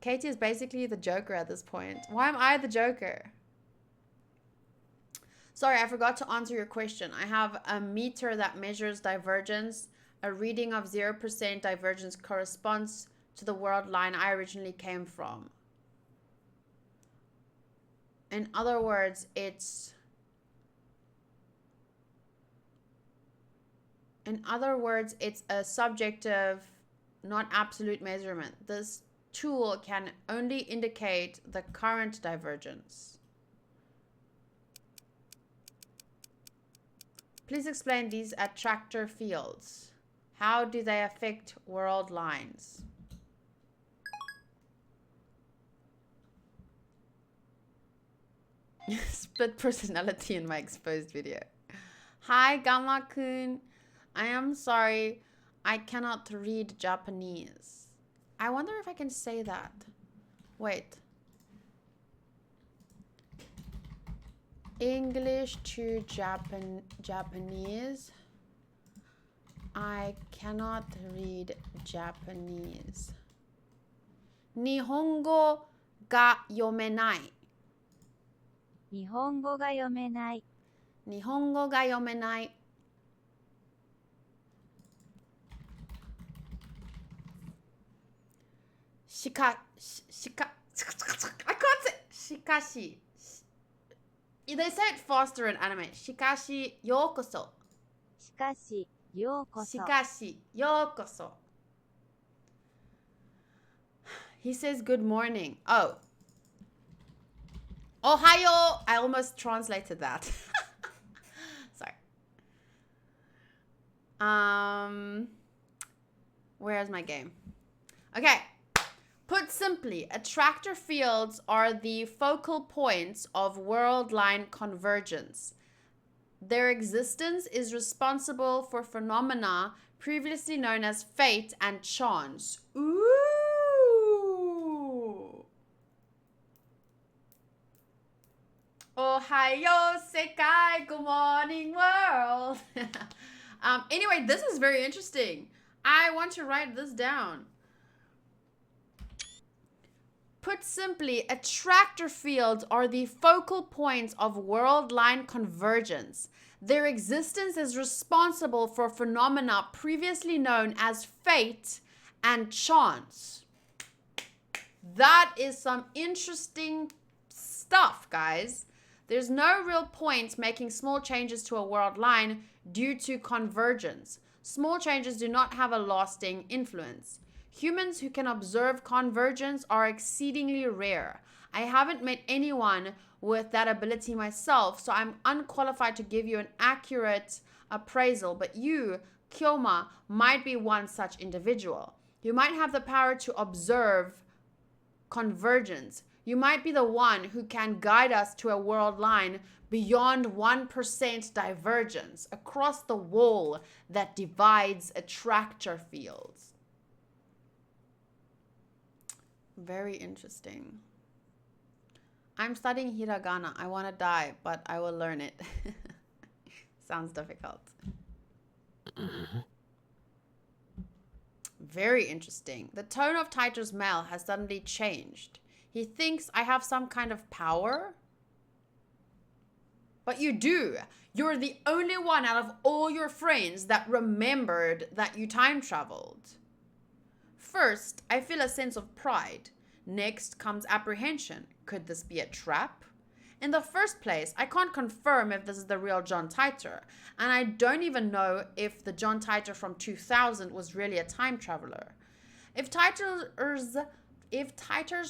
Katie is basically the Joker at this point. Why am I the Joker? Sorry, I forgot to answer your question. I have a meter that measures divergence. A reading of 0% divergence corresponds to the world line I originally came from. In other words, it's a subjective, not absolute measurement. This tool can only indicate the current divergence. Please explain these attractor fields. How do they affect world lines? Split personality in my exposed video. Hi, Gamma-kun. I am sorry. I cannot read Japanese. I wonder if I can say that. Wait. English to Japanese. I cannot read Japanese. Nihongo ga yomenai. 日本語が読めない。日本語が読めない。I can't say. しかし。They say it faster in anime. しかし、ようこそ。しかし、ようこそ。しかし、ようこそ。He says good morning. Oh. Ohayo. I almost translated that. Sorry. Where's my game? Okay. Put simply, attractor fields are the focal points of world line convergence. Their existence is responsible for phenomena previously known as fate and chance. Ooh. Ohio Sekai, good morning world. Anyway, this is very interesting. I want to write this down. Put simply, attractor fields are the focal points of world line convergence. Their existence is responsible for phenomena previously known as fate and chance. That is some interesting stuff, guys. There's no real point making small changes to a world line due to convergence. Small changes do not have a lasting influence. Humans who can observe convergence are exceedingly rare. I haven't met anyone with that ability myself, so I'm unqualified to give you an accurate appraisal, but you, Kyoma, might be one such individual. You might have the power to observe convergence. You might be the one who can guide us to a world line beyond 1% divergence across the wall that divides attractor fields. Very interesting. I'm studying hiragana. I want to die, but I will learn it. Sounds difficult. Very interesting. The tone of Taito's mail has suddenly changed. He thinks I have some kind of power. But you do. You're the only one out of all your friends that remembered that you time traveled. First, I feel a sense of pride. Next comes apprehension. Could this be a trap? In the first place, I can't confirm if this is the real John Titor, and I don't even know if the John Titor from 2000 was really a time traveler. If Titor's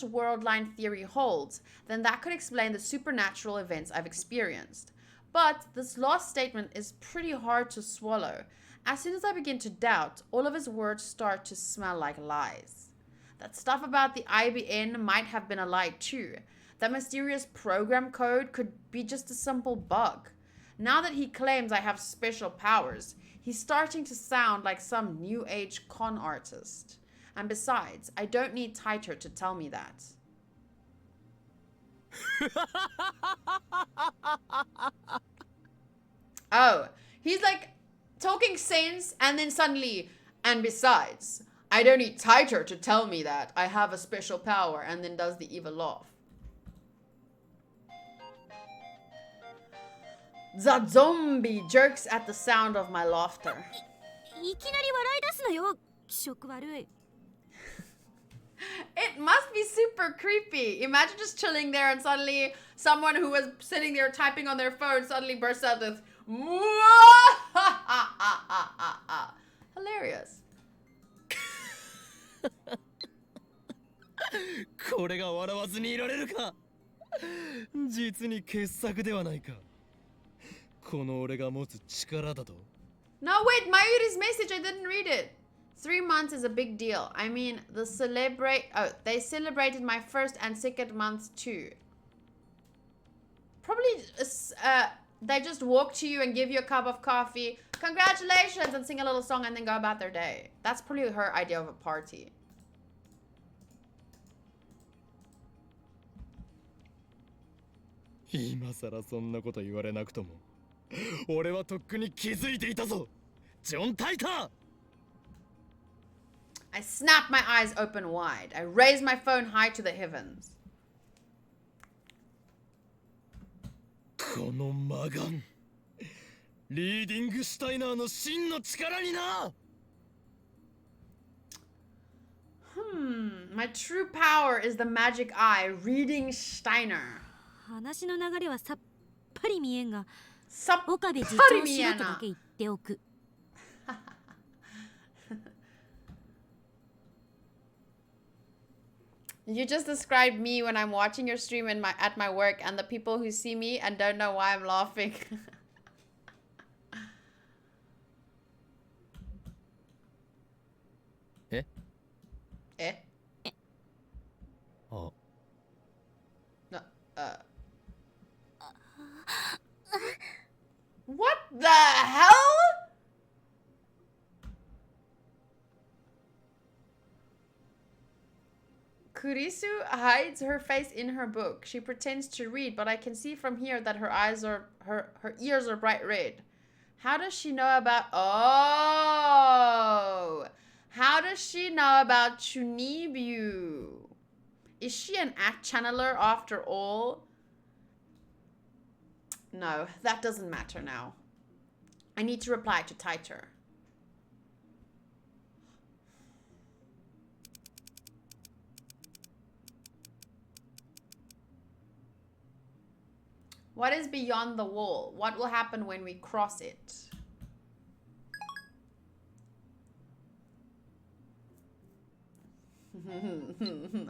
world line theory holds, then that could explain the supernatural events I've experienced. But this last statement is pretty hard to swallow. As soon as I begin to doubt, all of his words start to smell like lies. That stuff about the IBN might have been a lie too. That mysterious program code could be just a simple bug. Now that he claims I have special powers, he's starting to sound like some new age con artist. And besides, I don't need Titor to tell me that. Oh, he's like talking sense and then suddenly, and besides, I don't need Titor to tell me that I have a special power, and then does the evil laugh. The zombie jerks at the sound of my laughter. It must be super creepy. Imagine just chilling there and suddenly someone who was sitting there typing on their phone suddenly bursts out with hilarious. これが笑わずにいられるか。実に傑作ではないか。この俺が持つ力だと。No, wait, Mayuri's message, I didn't read it. 3 months is a big deal. I mean, they celebrated my first and second month too. Probably, they just walk to you and give you a cup of coffee. Congratulations, and sing a little song and then go about their day. That's probably her idea of a party. Ima sara sonna koto iware nakuto mo. Ore wa toっくに気づいていたぞ。ジョン・タイター。 I snap my eyes open wide. I raise my phone high to the heavens. この魔眼。リーディングシュタイナーの真の力にな。My true power is the magic eye, reading Steiner. 話の流れはさっぱり見えんが、さっぱ岡部次り見えな。長しろとだけ言っておく。You just described me when I'm watching your stream at my work, and the people who see me and don't know why I'm laughing. Eh? Eh? Oh. No, what Kurisu hides her face in her book. She pretends to read, but I can see from here that her ears are bright red. How does she know about... Oh! How does she know about Chunibu? Is she an channeler after all? No, that doesn't matter now. I need to reply to Tighter. What is beyond the wall? What will happen when we cross it?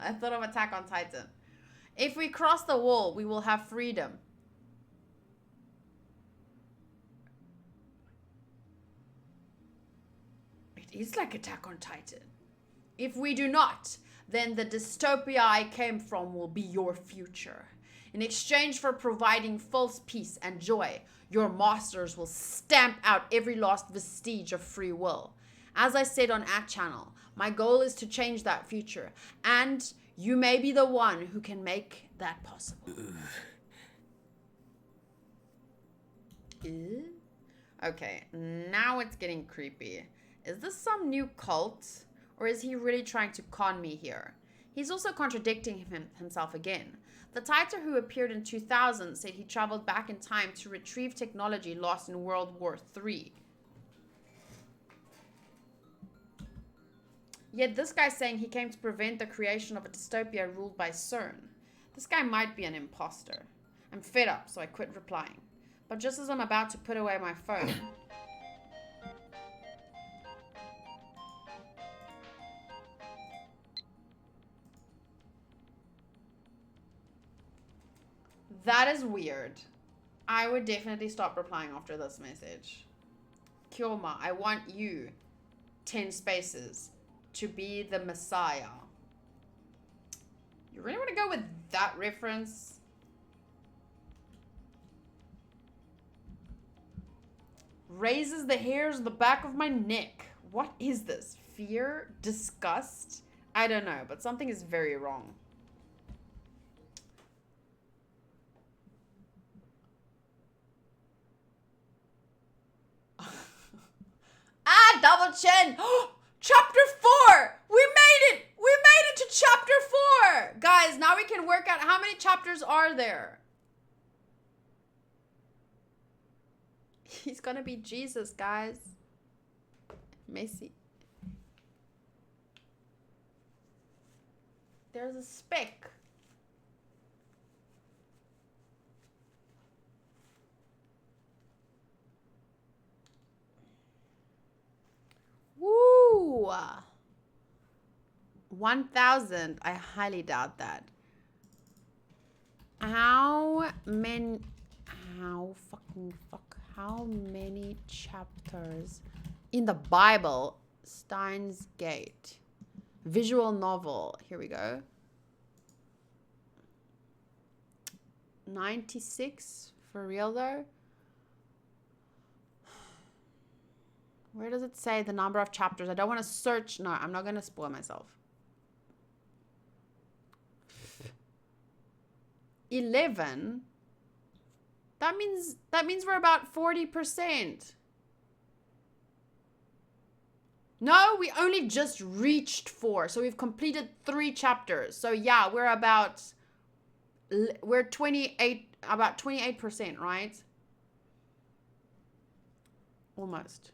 I thought of Attack on Titan. If we cross the wall, we will have freedom. It is like Attack on Titan. If we do not, then the dystopia I came from will be your future. In exchange for providing false peace and joy, your masters will stamp out every last vestige of free will. As I said on @channel, my goal is to change that future, and you may be the one who can make that possible. Okay, now it's getting creepy. Is this some new cult, or is he really trying to con me here? He's also contradicting himself again. The Tighter who appeared in 2000 said he traveled back in time to retrieve technology lost in World War III. Yet this guy's saying he came to prevent the creation of a dystopia ruled by CERN. This guy might be an imposter. I'm fed up, so I quit replying. But just as I'm about to put away my phone... That is weird. I would definitely stop replying after this message. Kyoma, I want you, 10 spaces, to be the Messiah. You really want to go with that reference? Raises the hairs on the back of my neck. What is this? Fear? Disgust? I don't know, but something is very wrong. Double chin. Chapter 4. We made it. We made it to chapter 4. Guys, now we can work out how many chapters are there. He's gonna be Jesus, guys. Messy. There's a speck. Woo! 1,000. I highly doubt that. How many chapters in the Bible? Steins Gate. Visual novel. Here we go. 96 for real though. Where does it say the number of chapters? I don't want to search. No, I'm not going to spoil myself. 11? That means we're about 40%. No, we only just reached 4. So we've completed 3 chapters. So yeah, we're 28, about 28%, right? Almost.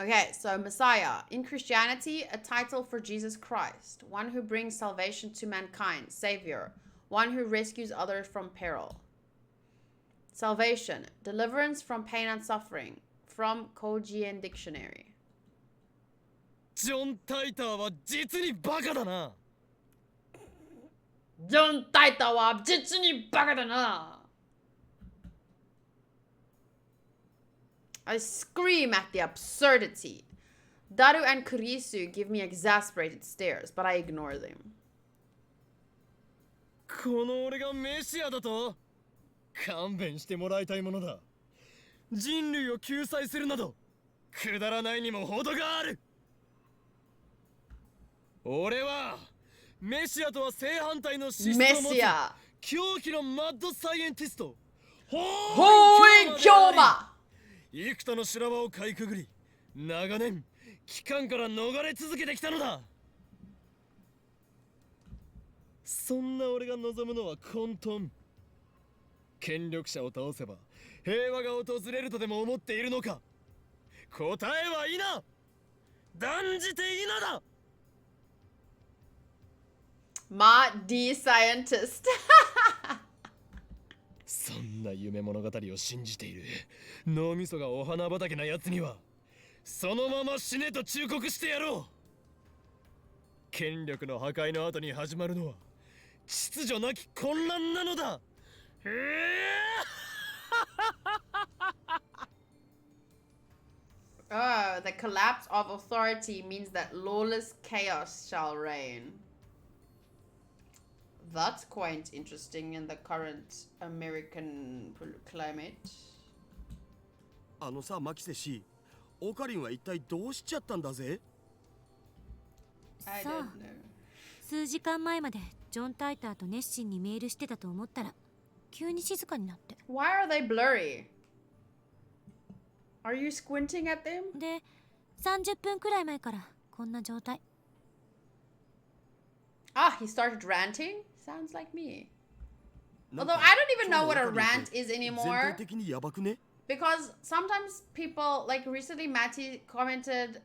Okay, so Messiah. In Christianity, a title for Jesus Christ. One who brings salvation to mankind. Savior. One who rescues others from peril. Salvation. Deliverance from pain and suffering. From Kojian Dictionary. John Titor は実にバカだな。John Titor は実にバカだな。I scream at the absurdity. Daru and Kurisu give me exasperated stares, but I ignore them. この俺がメシアだと？勘弁してもらいたいものだ。人類を救済するなどくだらないにも程がある。俺はメシアとは正反対の資質を持つ Messia. 狂気のマッドサイエンティスト HOUOUIN KYOUMA. 幾多の修羅場をかいくぐり長年機関から逃れ続けてきたのだ。そんな俺が望むのは混沌。権力者を倒せば平和が訪れるとでも思っているのか。答えは否。断じて否だ。Ma D scientist. そんな夢物語を信じている脳みそがお花畑な奴にはそのまま死ねと忠告してやろう。権力の破壊の後に始まるのは秩序なき混乱なのだ。Oh, the collapse of authority means that lawless chaos shall reign. That's quite interesting in the current American climate. あのさ、マキセ氏、オカリンは一体どうしちゃったんだぜ。 I さあ don't know. 数時間前までジョン・タイターと熱心にメールしてたと思ったら急に静かになって。 Why are they blurry? Are you squinting at them? で30分くらい前からこんな状態。 Ah, he started ranting? Sounds like me. なん Although か I don't even 今 know 日の what a オカリンっ rant て is 全 anymore. 体的にやばくね。 Because sometimes people, like recently Matty commented,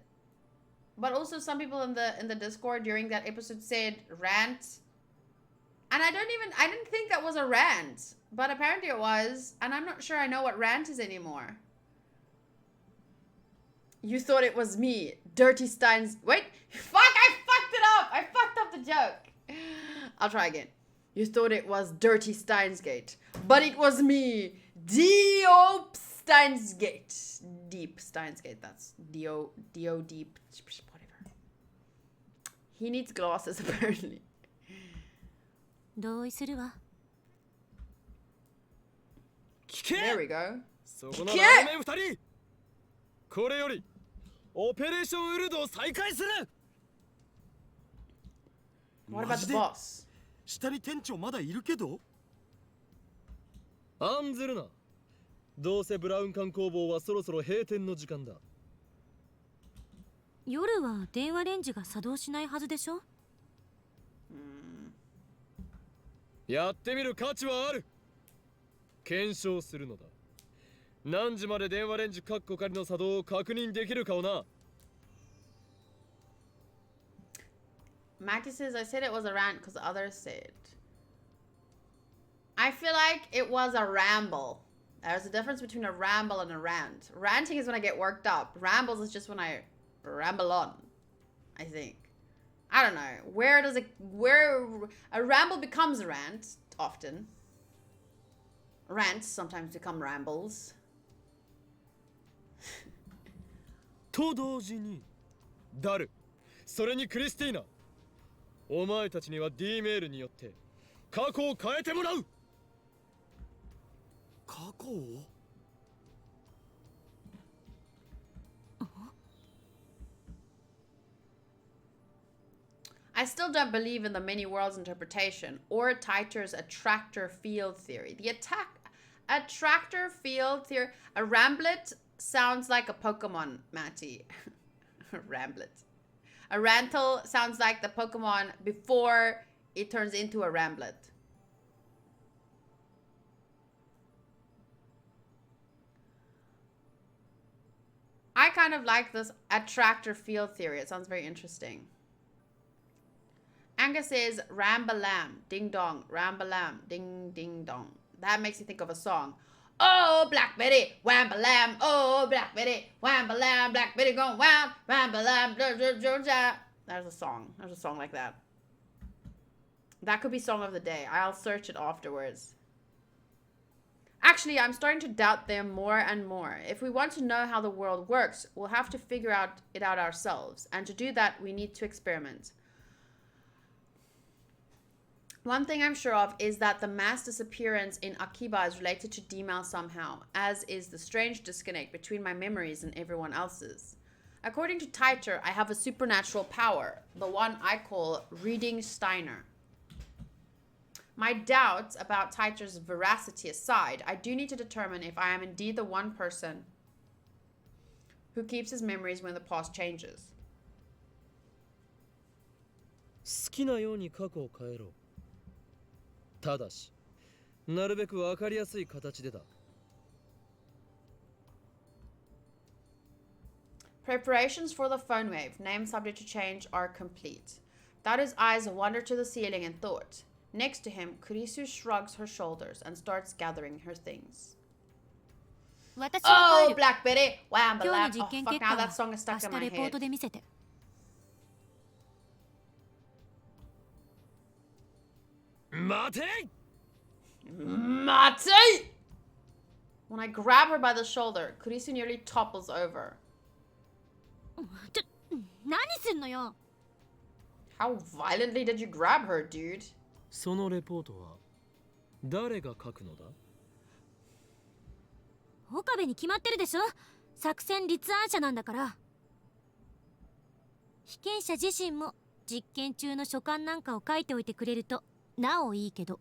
but also some people in the Discord during that episode said rant. And I didn't think that was a rant. But apparently it was. And I'm not sure I know what rant is anymore. You thought it was me. Dirty Steins. Wait. Fuck, I fucked it up. I fucked up the joke. I'll try again. You thought it was Dirty Steinsgate. But it was me. Deep Steinsgate. Deep Steinsgate. That's Dio Deep. Whatever. He needs glasses apparently. 同意するわ。聞け。 There we go. そこのラーメン二人。これよりオペレーションウルドを再開する。 What マ about ジ the で boss? 下に店長まだいるけど。案ずるな。どうせブラウン管工房はそろそろ閉店の時間だ。夜は電話レンジが作動しないはずでしょ。やってみる価値はある。検証するのだ。何時まで電話レンジカッコ仮の作動を確認できるかをな。 Mackie says I said it was a rant because others said. I feel like it was a ramble. There's a difference between a ramble and a rant. Ranting is when I get worked up. Rambles is just when I ramble on, I think. I don't know. Where a ramble becomes a rant often. Rants sometimes become rambles. と同時にダル、それにクリスティーナ、お前たちには D メールによって過去を変えてもらう。過去を。 I still don't believe in the many worlds interpretation or Titer's attractor field theory. The attractor field theory. A ramblet sounds like a Pokemon, Matty. Ramblet. A rantle sounds like the Pokemon before it turns into a ramblet. I kind of like this attractor field theory. It sounds very interesting. Angus says, Rambalam, ding dong, Rambalam, ding ding dong. That makes you think of a song. Oh, Black Betty, Wambalam, oh, Black Betty, Wambalam, Black Betty going wham, Wambalam, There's a song. There's a song like that. That could be song of the day. I'll search it afterwards. Actually, I'm starting to doubt them more and more. If we want to know how the world works, we'll have to figure it out ourselves. And to do that, we need to experiment. One thing I'm sure of is that the mass disappearance in Akiba is related to Demal somehow, as is the strange disconnect between my memories and everyone else's. According to Titer, I have a supernatural power, the one I call reading Steiner. My doubts about Titer's veracity aside, I do need to determine if I am indeed the one person who keeps his memories when the past changes. 好きなように過去を変えろ。ただし、なるべくわかりやすい形でだ。Preparations for the phone wave, name subject to change, are complete. Daru's eyes wander to the ceiling in thought. Next to him, Kurisu shrugs her shoulders and starts gathering her things. 私は Oh, 帰る。 Black Betty! Wham, 今日の blam. 実 Oh, 験 fuck, 結 now 果 that は song is 明 stuck in 日 my レポート head. で見せて。待て！ Mate! When I grab her by the shoulder, Kurisu nearly topples over. ちょ、何すんのよ。 How violently did you grab her, dude? そのレポートは誰が書くのだ？岡部に決まってるでしょ。作戦立案者なんだから。被験者自身も実験中の書簡なんかを書いておいてくれるとなおいいけど。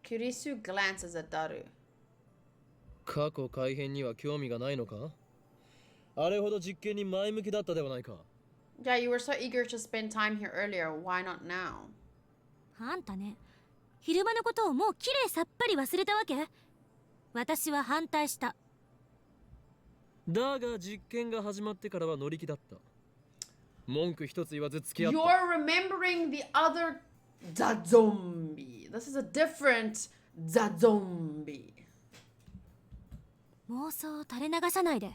Kurisu glances at Daru. 過去改変には興味がないのか？あれほど実験に前向きだったではないか。Yeah, you were so eager to spend time here earlier. Why not now? あんたね、昼間のことをもうきれいさっぱり忘れたわけ？私は反対した。だが実験が始まってからは乗り気だった。文句一つ言わず付き合った。 You're remembering the other zombie. This is a different zombie. 妄想を垂れ流さないで。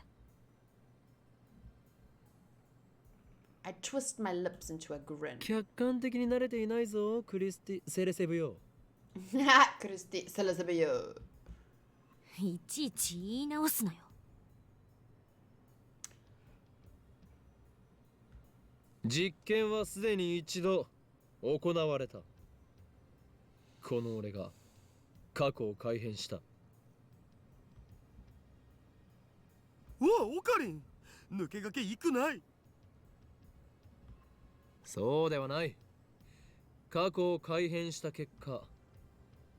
I twist my lips into a grin. 客観的に慣れていないぞ、クリスティ・セレセブよ。Kristi, Celesabio. いちいち言い直すなよ。実験はすでに一度行われた。この俺が過去を改変した。わあ、オカリン、抜け駆け行くない。そうではない。過去を改変した結果、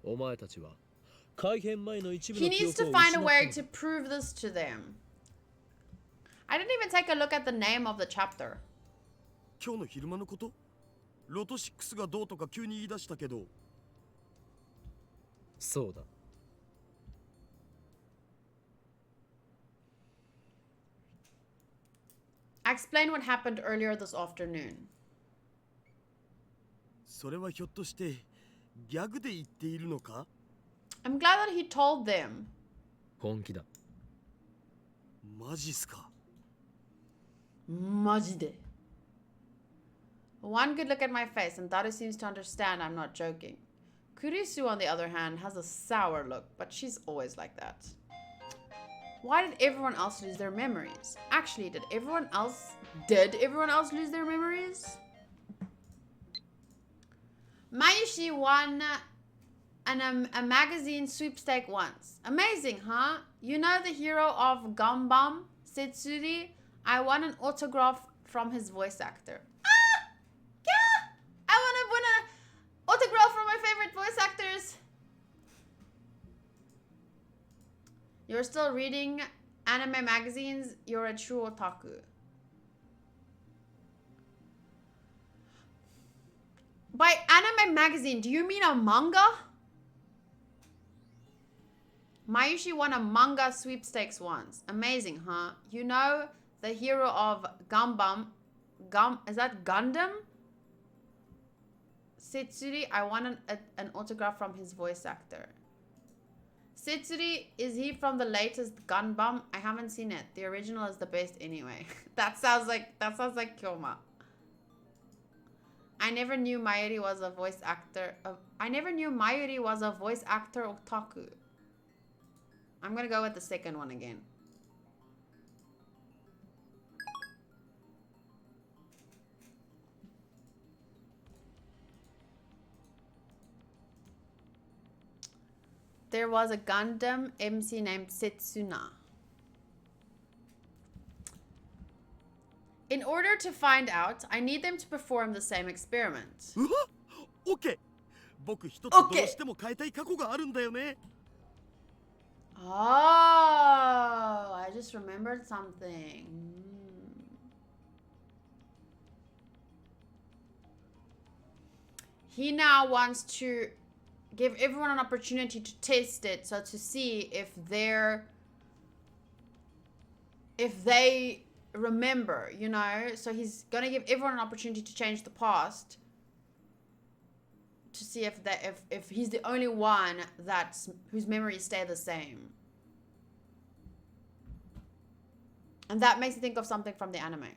お前たちは改変前の一部 He の記 needs 憶 to を find 失 a っ way た to prove this to them. I didn't even take a look at the name of the chapter. 今日の昼間のこと？ロト6がどうとか急に言い出したけど。そうだ。Explain what happened earlier this afternoon. それはひょっとしてギャグで言っているのか？ I'm glad that he told them. 本気だ。マジっすか？ Majide. One good look at my face and Daru seems to understand I'm not joking. Kurisu, on the other hand, has a sour look, but she's always like that. Why did everyone else lose their memories? Actually, did everyone else lose their memories? Mayushi won a magazine sweepstake once. Amazing, huh? You know the hero of Gambam, Setsuri? I won an autograph from his voice actor. Ah! Yeah! I want to win an autograph from my favorite voice actors. You're still reading anime magazines? You're a true otaku. By anime magazine, do you mean a manga? Mayushi won a manga sweepstakes once. Amazing, huh? You know the hero of Gambam. Is that Gundam? Setsuri, I won an autograph from his voice actor. Setsuri, is he from the latest Gundam? I haven't seen it. The original is the best anyway. That sounds like Kyoma. I never knew Mayuri was a voice actor. I never knew Mayuri was a voice actor otaku. I'm gonna go with the second one again. There was a Gundam MC named Setsuna. In order to find out, I need them to perform the same experiment. うわオッケー僕一つどうしても変えたい過去があるんだよね Oh, I just remembered something. He now wants to give everyone an opportunity to taste it, so to see if they remember, you know. So he's gonna give everyone an opportunity to change the past, to see if he's the only one whose memories stay the same. And that makes me think of something from the anime.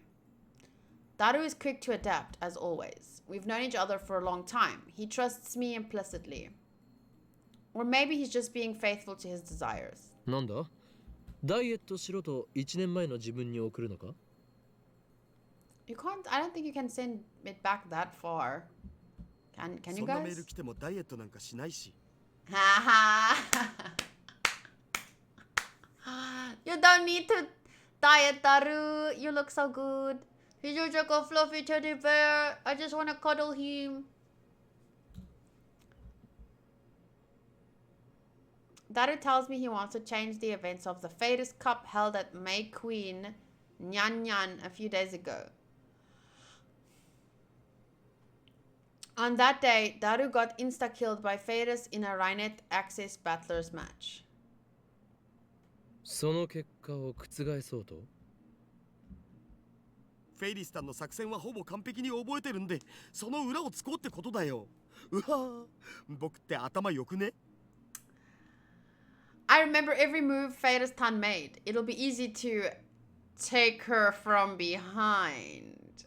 Daru is quick to adapt, as always. We've known each other for a long time. He trusts me implicitly. Or maybe he's just being faithful to his desires. なんだダイエットしろと1年前の自分に送るのか I don't think you can send it back that far. Can you そんなメール guys? 来てもダイエットなんかしないし Haha. You don't need to diet, Daru. You look so good. He's just like a fluffy teddy bear. I just want to cuddle him. Daru tells me he wants to change the events of the Faders Cup held at May Queen Nyan Nyan a few days ago. On that day, Daru got insta-killed by Faders in a Rainet Access Battlers match. その結果を覆そうとフェイリスタンの作戦はほぼ完璧に覚えてるんでその裏をつこうってことだようわ僕って頭良くね I remember every move Faders-tan made. It'll be easy to take her from behind.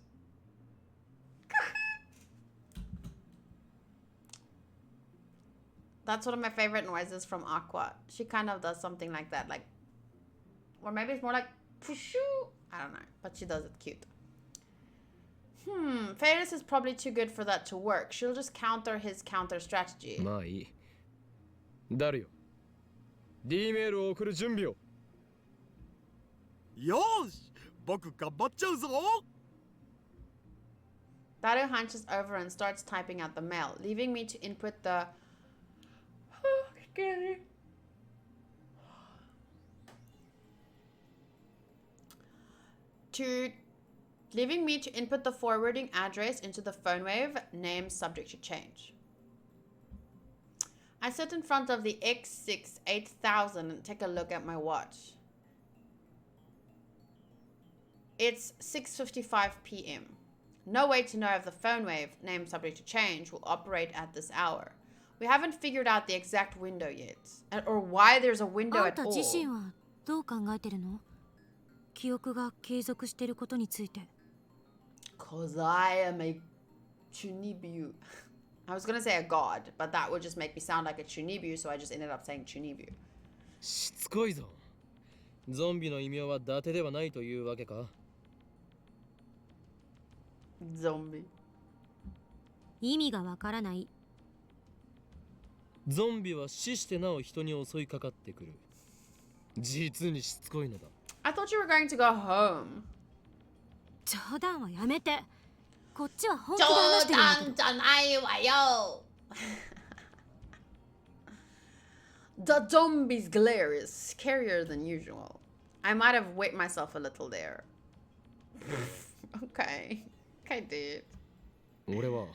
That's one of my favorite noises from Aqua. She kind of does something like that, like, or maybe it's more like pushu. I don't know, but she does it cute. Faders is probably too good for that to work. She'll just counter his counter strategy. まあいいダルよ D メールを送る準備をよーし僕頑張っちゃうぞ Daru hunches over and starts typing out the mail, leaving me to input the forwarding address into the phone wave, name subject to change. I sit in front of the X6 8000 and take a look at my watch. It's 6:55 p.m. No way to know if the phone wave, name subject to change, will operate at this hour. We haven't figured out the exact window yet, or why there's a window あん at た all. 自身はどう考えてるの？記憶が継続してることについて。 Cause I am a Chunibyu. I was gonna say a god, but that would just make me sound like a Chunibyu, so I just ended up saying Chunibyu. しつこいぞゾンビの異名は伊達ではないというわけか Zombie. 意味がわからない。ゾンビは死してなお人に襲いかかってくる実にしつこいのだ I thought you were going to go home. 冗談はやめて。こっちは本気で話してるんだけど。冗談じゃないわよ. The zombie's glare is scarier than usual. I might have wet myself a little there. Okay. Okay, dude. 俺は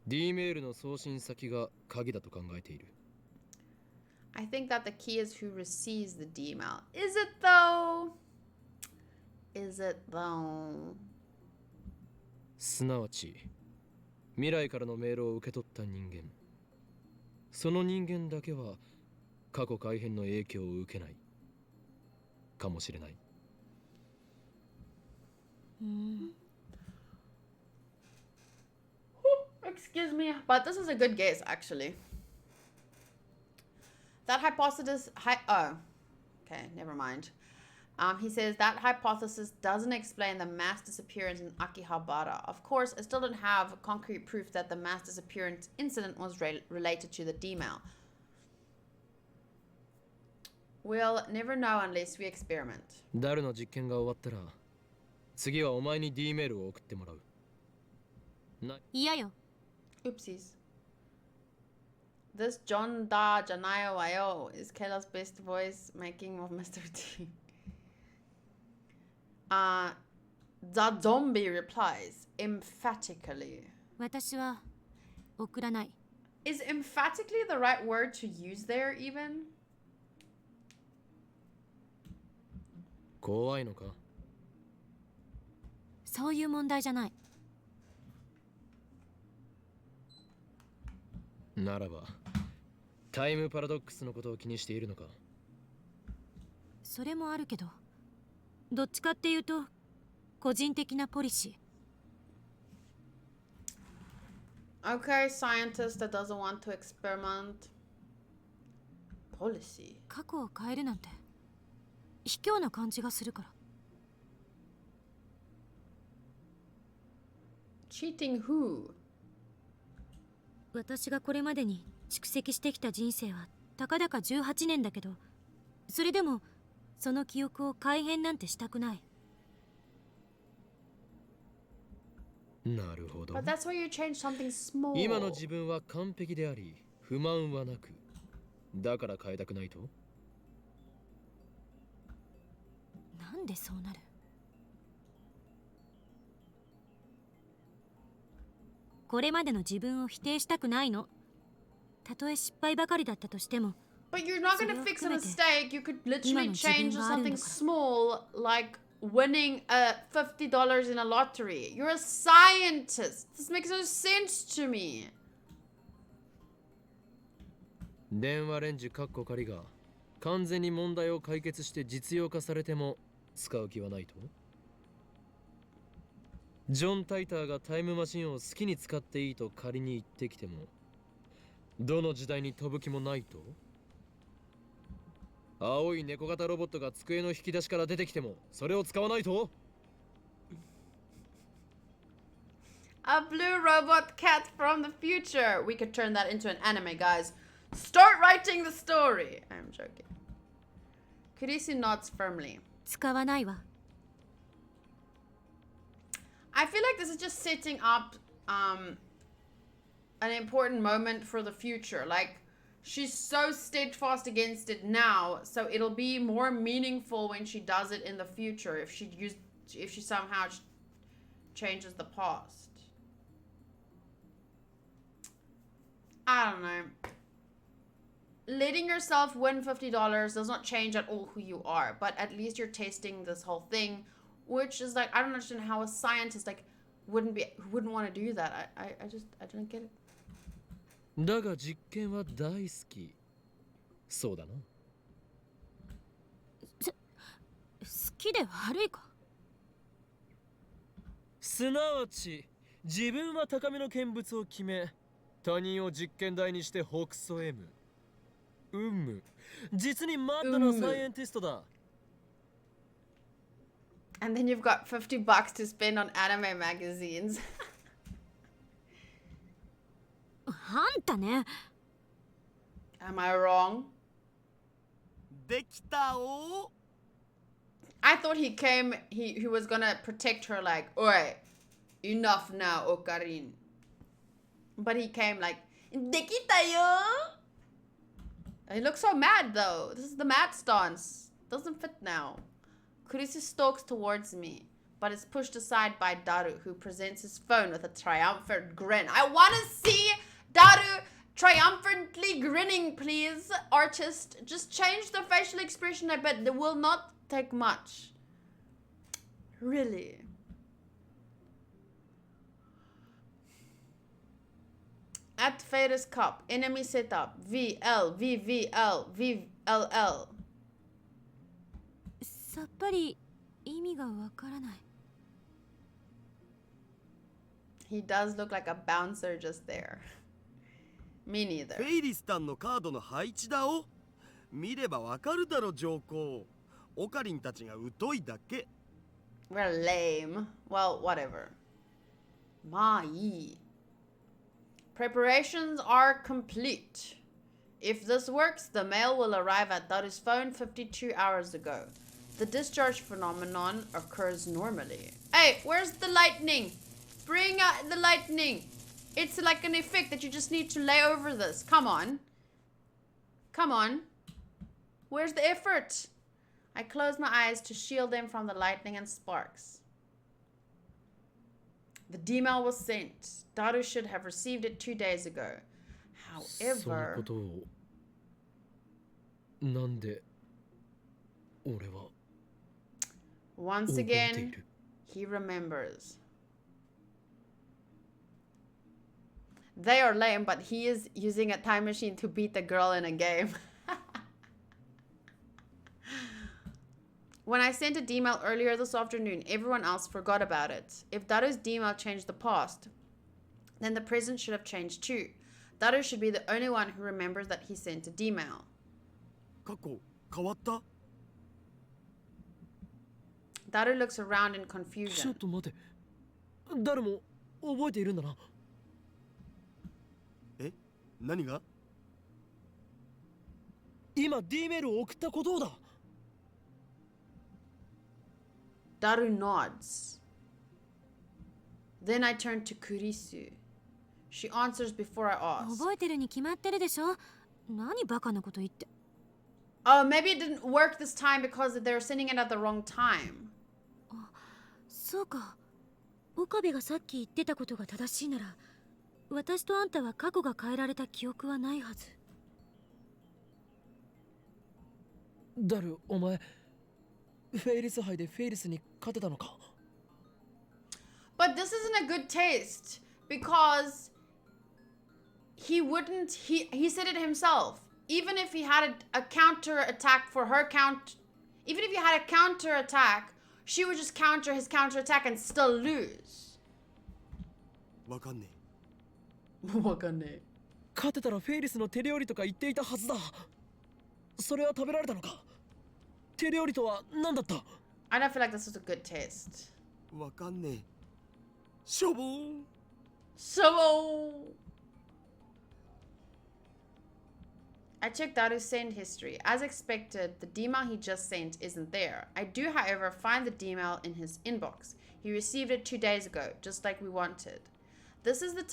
D メールの送信先が鍵だと考えている I think that the key is who receives the D mail. Is it though? Is it though? すなわち未来からのメールを受け取った人間その人間だけは過去改変の影響を受けないかもしれない Excuse me, but this is a good guess, actually. That hypothesis... okay, never mind. He says that hypothesis doesn't explain the mass disappearance in Akihabara. Of course, I still don't have concrete proof that the mass disappearance incident was related to the D-mail. We'll never know unless we experiment. ダルの実験が終わったら次はお前に D メールを送ってもらう。嫌よ。 Oopsies. This John Da Janayo Wayo is Kayla's best voice making of Mr. T. The zombie replies emphatically. 私は送らない。 Is emphatically the right word to use there even? 怖いのか？そういう問題じゃない。ならば、タイムパラドックスのことを気にしているのか？それもあるけど、どっちかっていうと個人的なポリシー。 Okay, scientist that doesn't want to experiment. Policy. 過去を変えるなんて卑怯な感じがするから。 Cheating who? 私がこれまでに蓄積してきた人生はたかだか18年だけど、それでもその記憶を改変なんてしたくない。なるほど。 But that's why you change something small. 今の自分は完璧であり、不満はなく、だから変えたくないと？なんでそうなる？これまでの自分を否定したくないの。たとえ失敗ばかりだったとしても。 But you're not gonna fix a mistake. You could literally change something small, like winning $50 in a lottery. You're a scientist. This makes no sense to me. 電話レンジカッコ仮が完全に問題を解決して実用化されても使う気はないと？ジョン・タイターがタイムマシンを好きに使っていいと仮に言ってきても、どの時代に飛ぶ気もないと？青い猫型ロボットが机の引き出しから出てきてもそれを使わないと？ A blue robot cat from the future. We could turn that into an anime, guys. Start writing the story. I'm joking. Kurisi nods firmly. 使わないわ。 I feel like this is just setting up an important moment for the future. Like, she's so steadfast against it now, so it'll be more meaningful when she does it in the future if she somehow changes the past. I don't know. Letting yourself win $50 does not change at all who you are, but at least you're tasting this whole thing, which is like, I don't understand how a scientist like wouldn't want to do that. I don't get it. だが実験は大好き。そうだな。好きで悪いか？すなわち自分は高めの見物を決め、他人を実験台にしてほくそ笑む。実にマッドなサイエンティストだ。And then you've got $50 to spend on anime magazines. あんたね。 Am I wrong? できたお。 I thought he was gonna protect her like, oi, enough now, Okarin. But he came like, dekita yo. He looks so mad though. This is the mad stance. Doesn't fit now. Kurisi stalks towards me, but is pushed aside by Daru, who presents his phone with a triumphant grin. I want to see Daru triumphantly grinning, please, artist. Just change the facial expression a bit. It will not take much. Really. At Faders Cup, enemy setup, VL, VVL, VLL. さっぱり意味がわからない。 He does look like a bouncer just there. Me neither. フェイリスタンのカードの配置だお。見ればわかるだろ上皇。オカリンたちが疎いだけ。 We're lame. Well, whatever. Mai. Preparations are complete. If this works, the mail will arrive at Daru's phone 52 hours ago. The discharge phenomenon occurs normally. Hey, where's the lightning? Bring out the lightning. It's like an effect that you just need to lay over this. Come on. Come on. Where's the effort? I close my eyes to shield them from the lightning and sparks. The D-mail was sent. Daru should have received it 2 days ago. However... なんで俺は Once again, he remembers. They are lame, but he is using a time machine to beat the girl in a game. When I sent a D-mail earlier this afternoon, everyone else forgot about it. If Daru's D-mail changed the past, then the present should have changed too. Daru should be the only one who remembers that he sent a D-mail. 過去変わった？ Daru looks around in ちょっ confusion. と待て誰も覚えているんだなえ？何が？今 D メールを送ったことをだ Daru nods. Then I turn to Kurisu. She answers before I ask. 覚えてるに決まってるでしょ。何バカなこと言って。 Oh, maybe it didn't work this time because they're sending it at the wrong time. そうか。岡部がさっき言ってたことが正しいなら、私とあんたは過去が変えられた記憶はないはず。ダルお前フェイリス杯でフェイリスに勝てたのか But this isn't a good taste because he said it himself. Even if he had a counter attack for her even if he had a counter attack, she would just counter his counter attack and still lose. わかんねわかんねえ。勝てたらフェイリスの手料理とか言っていたはずだそれは食べられたのか手料理とは何だった I don't feel like this was a good taste. え。わかんねえ。しょぼーん。So I checked Daru's send history. As expected, the D-mail he just sent isn't there. I do, however, find the D-mail in his inbox. He received it 2 days ago, just like we wanted. This is the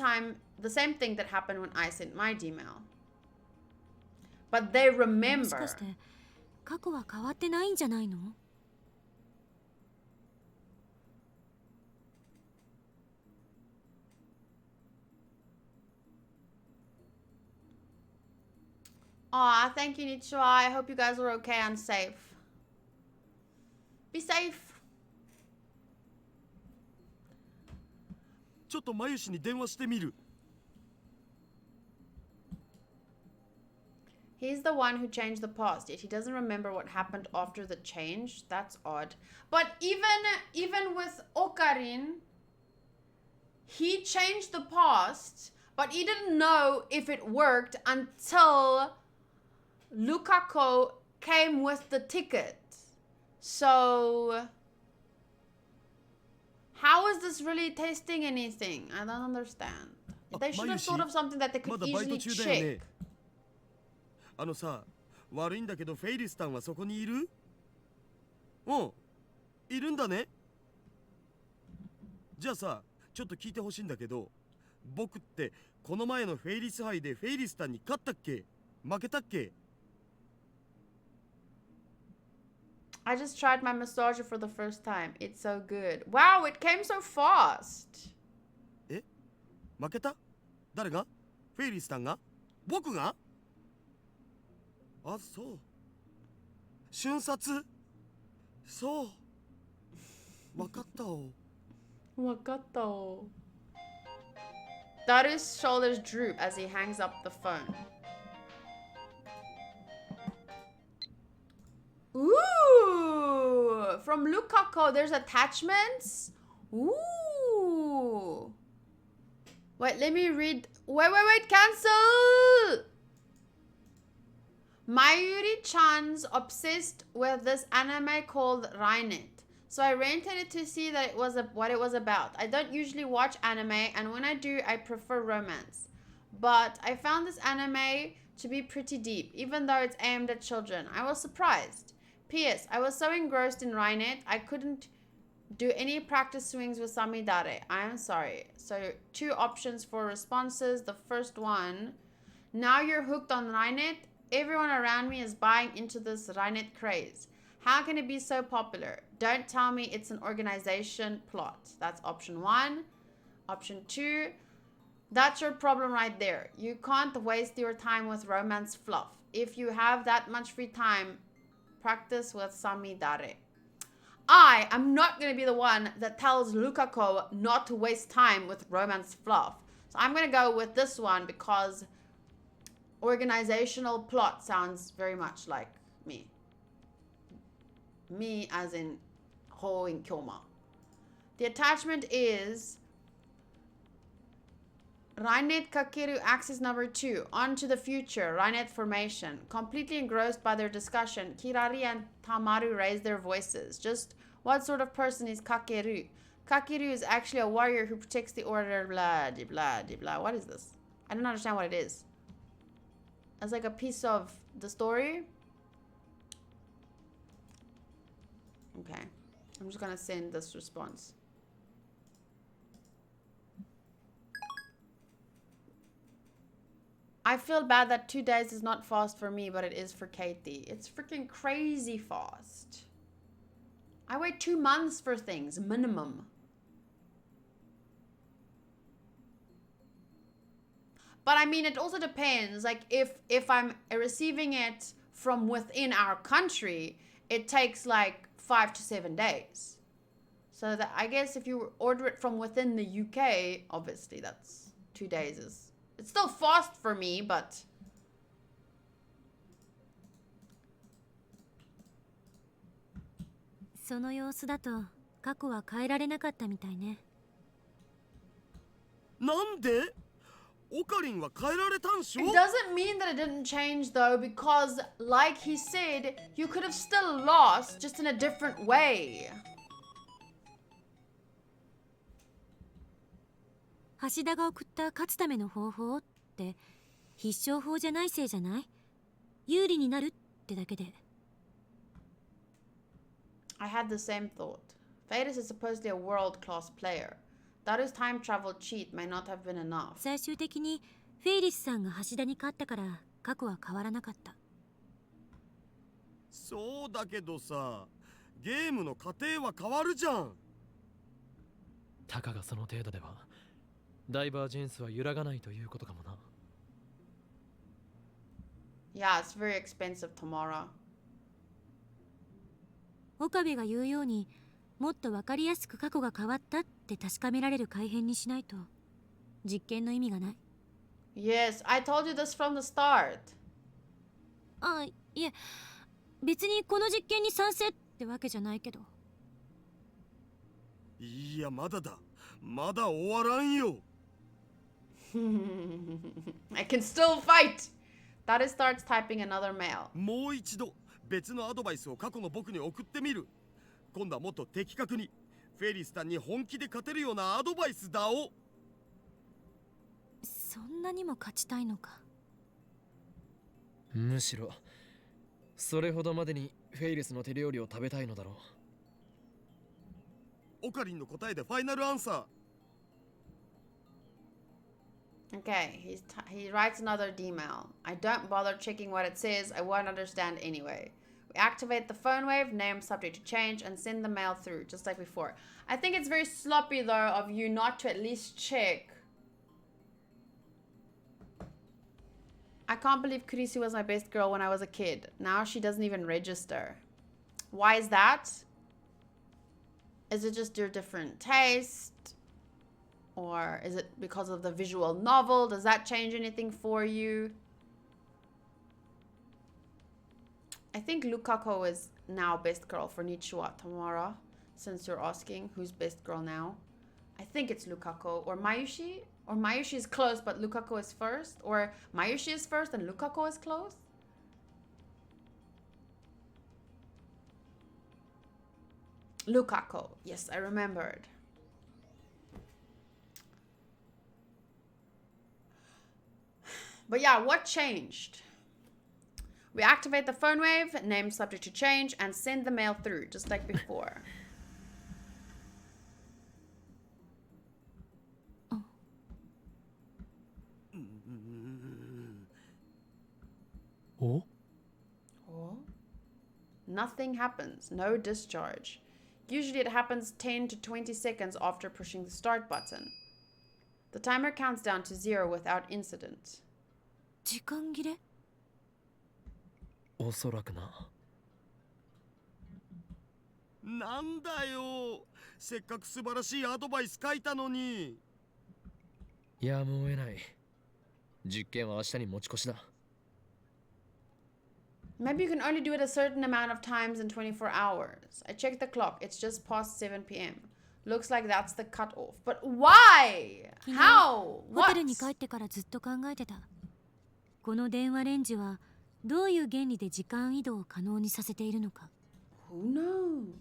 same thing that happened when I sent my D-mail. But they もし remember. かして過去は変わってないんじゃないの？ Aw, thank you, Nichua. I hope you guys are okay and safe. Be safe. ちょっとマユシに電話してみる。 He's the one who changed the past, yet he doesn't remember what happened after the change. That's odd. But even with Okarin, he changed the past, but he didn't know if it worked until Lukaku came with the ticket. So how is this really tasting anything? I don't understand. They should have thought of something that they ま could だバイト easily 中だよね check.。あのさ、悪いんだけどフェイリスタンはそこにいる？うん、いるんだね。じゃあさ、ちょっと聞いてほしいんだけど、僕ってこの前のフェイリス杯でフェイリスタンに勝ったっけ？負けたっけ？ I just tried my massager for the first time. It's so good. Wow, it came so fast. え？負けた？誰が？フェイリスタンが？僕が？あ、そう。瞬殺？そう。わかったお。わかったお。Daru's shoulders droop as he hangs up the phone. Ooh! From Lukaku, there's attachments? Ooh! Wait, let me read. Wait, cancel! Mayuri-chan's obsessed with this anime called Rainet. So I rented it to see that what it was about. I don't usually watch anime, and when I do, I prefer romance. But I found this anime to be pretty deep, even though it's aimed at children. I was surprised. P.S. I was so engrossed in Rainet, I couldn't do any practice swings with Samidare. I am sorry. So 2 options for responses. The first one, now you're hooked on Rainet. Everyone around me is buying into this Rainet craze. How can it be so popular? Don't tell me it's an organization plot. That's option 1. Option 2, that's your problem right there. You can't waste your time with romance fluff. If you have that much free time, practice with Samidare. I am not going to be the one that tells Lukaku not to waste time with romance fluff. So I'm going to go with this one because organizational plot sounds very much like me. Me as in HOUOUIN KYOUMA. The attachment is Rainet Kakeru axis number 2. On to the future. Rainet formation. Completely engrossed by their discussion, Kirari and Tamaru raise their voices. Just what sort of person is Kakeru? Kakeru is actually a warrior who protects the order. Blah, de blah, de blah. What is this? I don't understand what it is. It's like a piece of the story. Okay. I'm just gonna send this response. I feel bad that 2 days is not fast for me, but it is for Katie. It's freaking crazy fast. I wait 2 months for things, minimum. But I mean, it also depends. Like if I'm receiving it from within our country, it takes like 5 to 7 days. So that I guess if you order it from within the UK, obviously that's 2 days is. It's still fast for me, but...その様子だと過去は変えられなかったみたいね。なんで？オカリンは変えられたんしょ？ It doesn't mean that it didn't change though, because like he said, you could have still lost, just in a different way. 橋田が送った勝つための方法って必勝法じゃないせいじゃない？有利になるってだけで。I had the same thought. Fadis is supposedly a world-class player. Daru's time travel cheat may not have been enough. 最終的にフェイリスさんが橋田に勝ったから過去は変わらなかった。そうだけどさ、ゲームの過程は変わるじゃん。たかがその程度ではダイバージェンスは揺らがないということかもな。Yeah, it's very expensive tomorrow. 岡部が言うようにもっと分かりやすく過去が変わったって確かめられる改変にしないと実験の意味がない。Yes, I told you this from the start. あ、いえ、別にこの実験に賛成ってわけじゃないけど。いや、まだだ。まだ終わらんよ。I can still fight. Daru starts typing another mail. もう一度別のアドバイスを過去の僕に送ってみる。今度はもっと的確にフェリスタンに本気で勝てるようなアドバイスだお。そんなにも勝ちたいのか。むしろそれほどまでにフェイリスの手料理を食べたいのだろう。オカリンの答えでファイナルアンサー。Okay, he writes another email. I don't bother checking what it says. I won't understand anyway. We activate the phone wave, name subject to change, and send the mail through, just like before. I think it's very sloppy, though, of you not to at least check. I can't believe Kurisi was my best girl when I was a kid. Now she doesn't even register. Why is that? Is it just your different taste? Or is it because of the visual novel? Does that change anything for you? I think Lukaku is now best girl for Nichua Tamara, since you're asking who's best girl now. I think it's Lukaku or Mayushi. Or Mayushi is close, but Lukaku is first. Or Mayushi is first and Lukaku is close. Lukaku. Yes, I remembered. But yeah, what changed? We activate the phone wave, name subject to change, and send the mail through, just like before. Oh? Oh. Nothing happens. No discharge. Usually it happens 10 to 20 seconds after pushing the start button. The timer counts down to 0 without incident. 時間切れ？おそらくな。なんだよ、せっかく素晴らしいアドバイス書いたのに。やむを得ない。実験は明日に持ち越しだ。Maybe you can only do it a certain amount of times in 24 hours. I checked the clock. It's just past 7 p.m. Looks like that's the cutoff. But why? How? ホ What? テルに帰ってからずっと考えてた。この電話レンジはどういう原理で時間移動を可能にさせているのか。Who knows?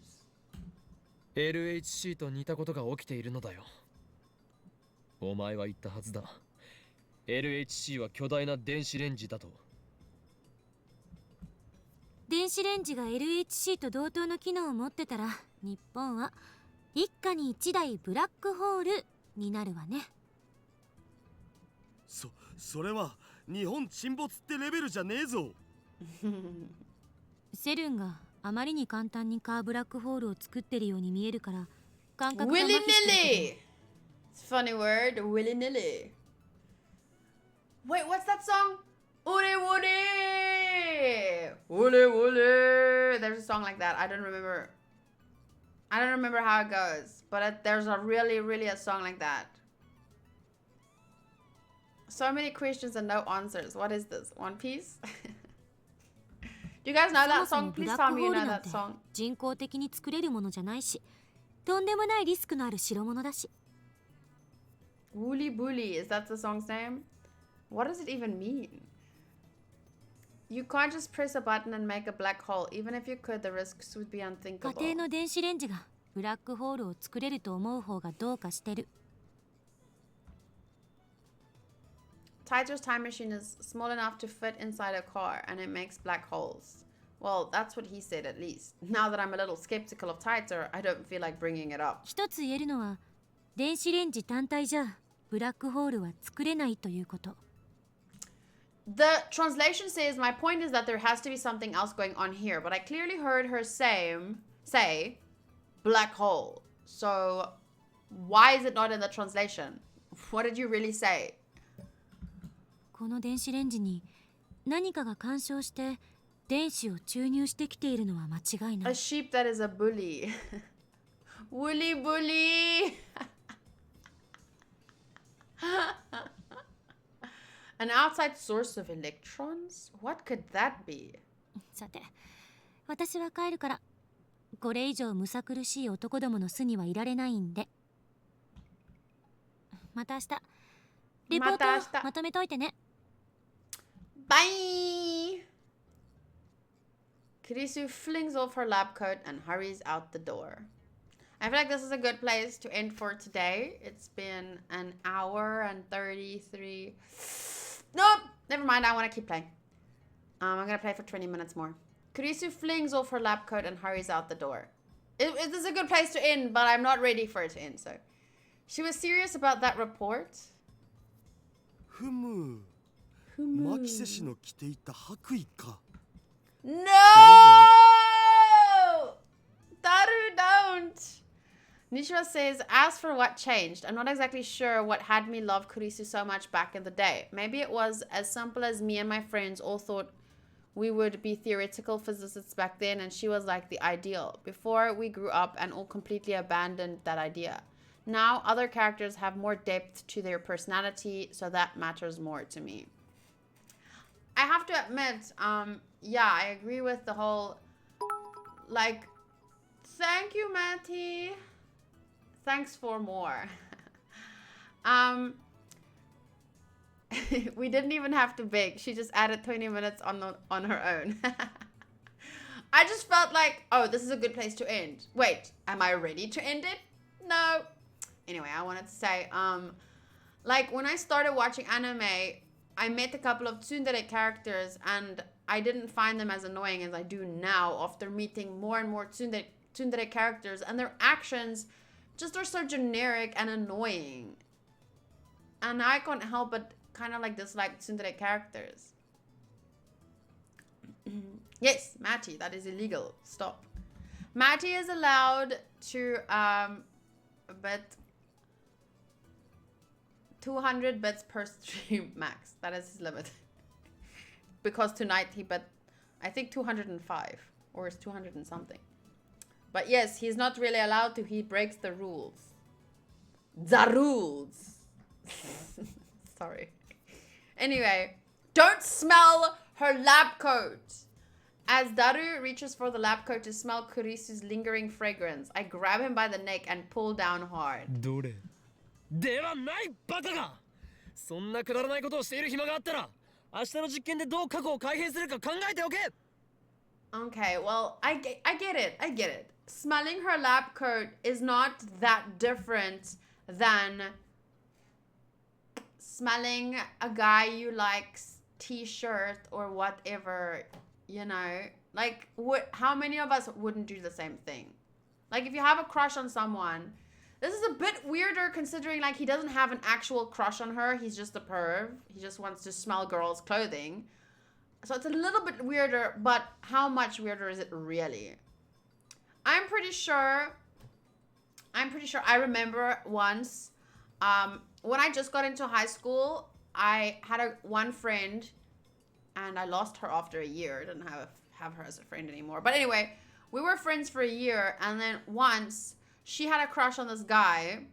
LHC と似たことが起きているのだよ。お前は言ったはずだ。LHC は巨大な電子レンジだと。電子レンジが LHC と同等の機能を持ってたら、日本は一家に一台ブラックホールになるわね。それは日本沈没ってレベルじゃねえぞ。セルンがあまりに簡単にカーブラックホールを作ってるように見えるから感覚が麻痺してる。 Willy-nilly! It's a funny word, willy-nilly. Wait, what's that song? Woody Woody! Woody Woody! There's a song like that. I don't remember how it goes, but there's a really a song like that. So many questions and no answers. What is this? One Piece? Do you guys know that そもそ song? もブ Please ラッ tell ク me ホ you ール know なん that て song. 人工的に作れるものじゃないし、とんでもないリスクのある代物だし。 Woolly Bully, is that the song's name? What does it even mean? You can't just press a button and make a black hole. Even if you could, the risks would be 家 unthinkable. 庭の電子レンジがブラックホールを作れると思う方がどうかしてる。 Tiger's time machine is small enough to fit inside a car and it makes black holes. Well, that's what he said at least. Now that I'm a little skeptical of Tiger, I don't feel like bringing it up. 一つ言えるのは、電子レンジ単体じゃブラックホールは作れないということ。 The translation says, my point is that there has to be something else going on here, but I clearly heard her say black hole. So why is it not in the translation? What did you really say? この電子レンジに何かが干渉して電子を注入してきているのは間違いな A い。 sheep that is a bully. Woolly bully. An outside source of electrons? What could that be? さて、私は帰るから。これ以上むさ苦しい男どもの巣にはいられないんで。また明日。レポートまた明日。まとめといてね。 Bye! Kurisu flings off her lab coat and hurries out the door. I feel like this is a good place to end for today. It's been an hour and 33... Nope! Never mind, I want to keep playing. I'm going to play for 20 minutes more. Kurisu flings off her lab coat and hurries out the door. This is a good place to end, but I'm not ready for it to end, so... She was serious about that report. ふむ。マキセ氏の着ていた白衣か。 No! Daru, don't! Nishwa says, as for what changed, I'm not exactly sure what had me love Kurisu so much back in the day. Maybe it was as simple as me and my friends all thought we would be theoretical physicists back then, and she was like the ideal. Before we grew up and all completely abandoned that idea. Now, other characters have more depth to their personality, so that matters more to me. I have to admit, yeah, I agree with the whole, like, thank you, Matty. Thanks for more. We didn't even have to beg. She just added 20 minutes on her own. I just felt like, oh, this is a good place to end. Wait, am I ready to end it? No. Anyway, I wanted to say, like, when I started watching anime, I met a couple of tsundere characters, and I didn't find them as annoying as I do now after meeting more and more tsundere characters, and their actions just are so generic and annoying. And I can't help but kind of like dislike tsundere characters. Yes, Matty, that is illegal. Stop. Matty is allowed to bet 200 bits per stream max. That is his limit. Because tonight he bet, I think 205 or it's 200 and something. But yes, he's not really allowed to. He breaks the rules. The rules. Sorry. Anyway, don't smell her lab coat. As Daru reaches for the lab coat to smell Kurisu's lingering fragrance, I grab him by the neck and pull down hard. どれではないバカがそんなくだらないことをしている暇があったら明日の実験でどう過去を改変するか考えておけ Okay, well, I get it. I get it. Smelling her lab coat is not that different than smelling a guy you like's t-shirt or whatever, you know. Like, how many of us wouldn't do the same thing? Like, if you have a crush on someone, this is a bit weirder considering, like, he doesn't have an actual crush on her. He's just a perv. He just wants to smell girls' clothing. So it's a little bit weirder, but how much weirder is it really? I'm pretty sure I remember once, when I just got into high school, I had one friend, and I lost her after a year. I didn't have her as a friend anymore. But anyway, we were friends for a year, and then once she had a crush on this guy,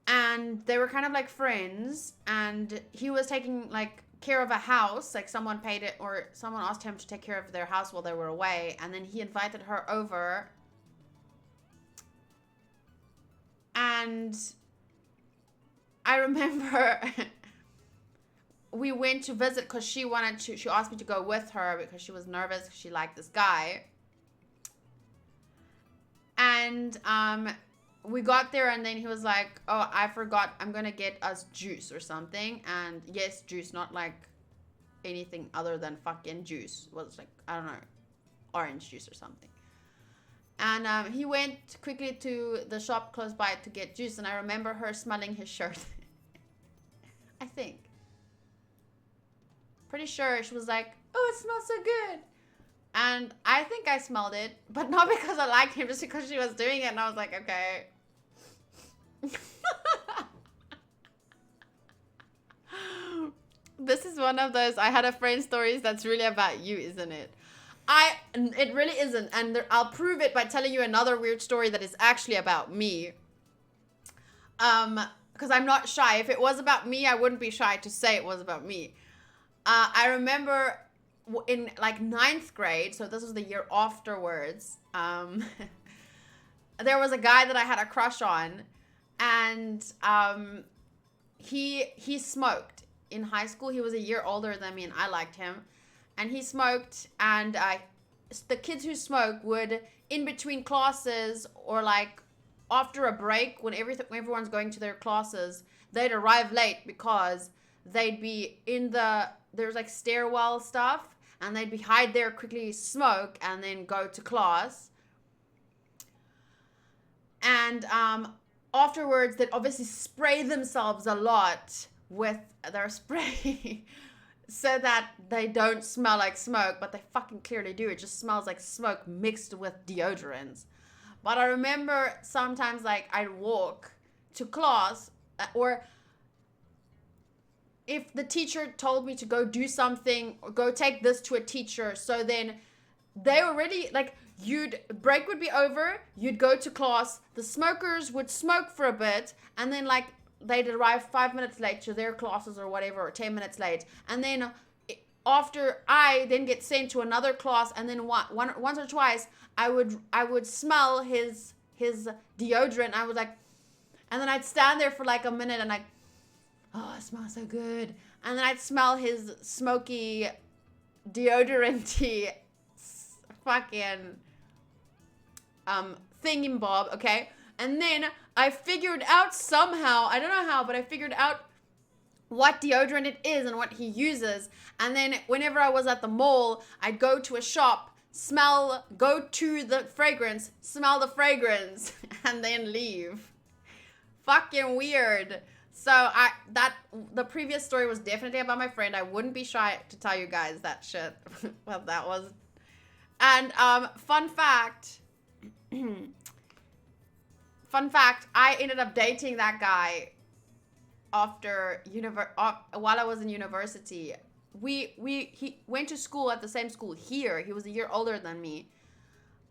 and they were kind of like friends, and he was taking like care of a house, like someone paid it, or someone asked him to take care of their house while they were away, and then he invited her over, and I remember we went to visit because she asked me to go with her because she was nervous because she liked this guy. And we got there, and then he was like, oh, I forgot, I'm gonna get us juice or something. And yes, juice, not like anything other than fucking juice. It was like, I don't know, orange juice or something. And he went quickly to the shop close by to get juice, and I remember her smelling his shirt. I think. Pretty sure she was like, oh, it smells so good. And I think I smelled it, but not because I liked him, just because she was doing it, and I was like, okay. This is one of those I had a friend stories that's really about you, isn't it? It really isn't, and I'll prove it by telling you another weird story that is actually about me. Because I'm not shy. If it was about me, I wouldn't be shy to say it was about me. I remember in like 9th grade, so this was the year afterwards, there was a guy that I had a crush on, and he smoked in high school. He was a year older than me, and I liked him, and he smoked, and the kids who smoke would, in between classes or like after a break, when everyone's going to their classes, they'd arrive late because they'd be in there's like stairwell stuff, and they'd be hide there, quickly smoke, and then go to class. And afterwards, they'd obviously spray themselves a lot with their spray so that they don't smell like smoke, but they fucking clearly do. It just smells like smoke mixed with deodorants. But I remember sometimes, like, I'd walk to class, or if the teacher told me to go do something or go take this to a teacher, so then they already, like, break would be over, you'd go to class, the smokers would smoke for a bit, and then, like, they'd arrive 5 minutes late to their classes or whatever, or 10 minutes late, and then after I then get sent to another class, and then once or twice I would smell his deodorant. I was like, and then I'd stand there for like a minute and like, oh, it smells so good. And then I'd smell his smoky deodorant-y fucking thingy-bob, okay? And then I figured out somehow, I don't know how, but I figured out what deodorant it is and what he uses. And then whenever I was at the mall, I'd go to a shop, go to the fragrance, smell the fragrance, and then leave. Fucking weird. So the previous story was definitely about my friend. I wouldn't be shy to tell you guys that shit. Well, that was. And fun fact, I ended up dating that guy after while I was in university. He went to school at the same school here. He was a year older than me.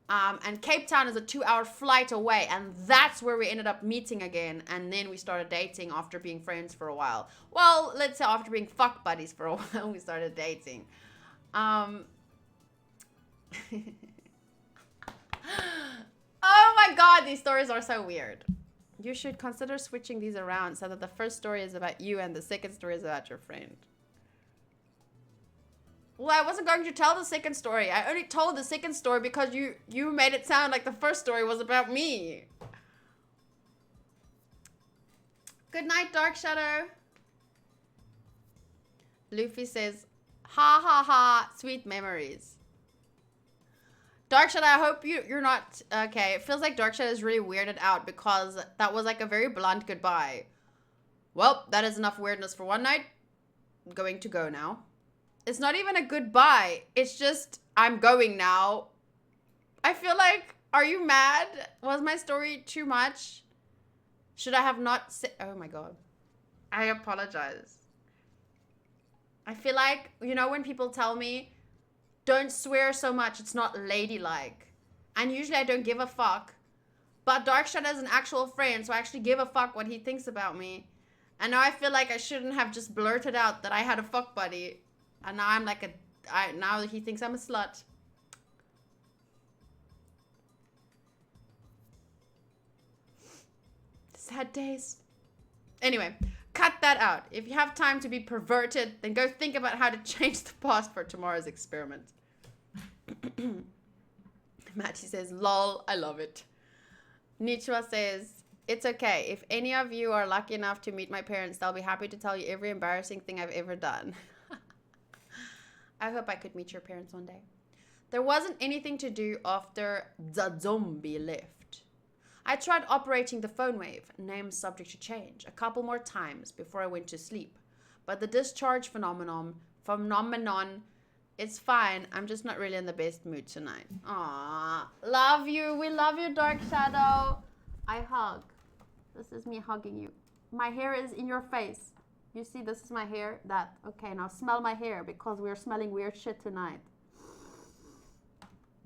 And Cape Town is a 2-hour flight away, and that's where we ended up meeting again. And then we started dating after being friends for a while. Well, let's say after being fuck buddies for a while, we started dating. Oh my god, these stories are so weird. You should consider switching these around so that the first story is about you and the second story is about your friend. Well, I wasn't going to tell the second story. I only told the second story because you made it sound like the first story was about me. Good night, Dark Shadow. Luffy says, ha ha ha, sweet memories. Dark Shadow, I hope you're not... Okay, it feels like Dark Shadow is really weirded out because that was like a very blunt goodbye. Well, that is enough weirdness for one night. I'm going to go now. It's not even a goodbye. It's just, I'm going now. I feel like, are you mad? Was my story too much? Should I have not said... Oh my god. I apologize. I feel like, you know when people tell me, don't swear so much, it's not ladylike. And usually I don't give a fuck. But Dark Shadow is an actual friend, so I actually give a fuck what he thinks about me. And now I feel like I shouldn't have just blurted out that I had a fuck buddy. And now I'm like now he thinks I'm a slut. Sad days. Anyway, cut that out. If you have time to be perverted, then go think about how to change the past for tomorrow's experiment. Matty says, lol, I love it. Nichwa says, it's okay. If any of you are lucky enough to meet my parents, they'll be happy to tell you every embarrassing thing I've ever done. I hope I could meet your parents one day. There wasn't anything to do after the zombie left. I tried operating the phone wave, name subject to change, a couple more times before I went to sleep. But the discharge phenomenon, it's fine. I'm just not really in the best mood tonight. Aww, love you. We love you, Dark Shadow. I hug. This is me hugging you. My hair is in your face. You see, this is my hair. That. Okay, now smell my hair because we're smelling weird shit tonight.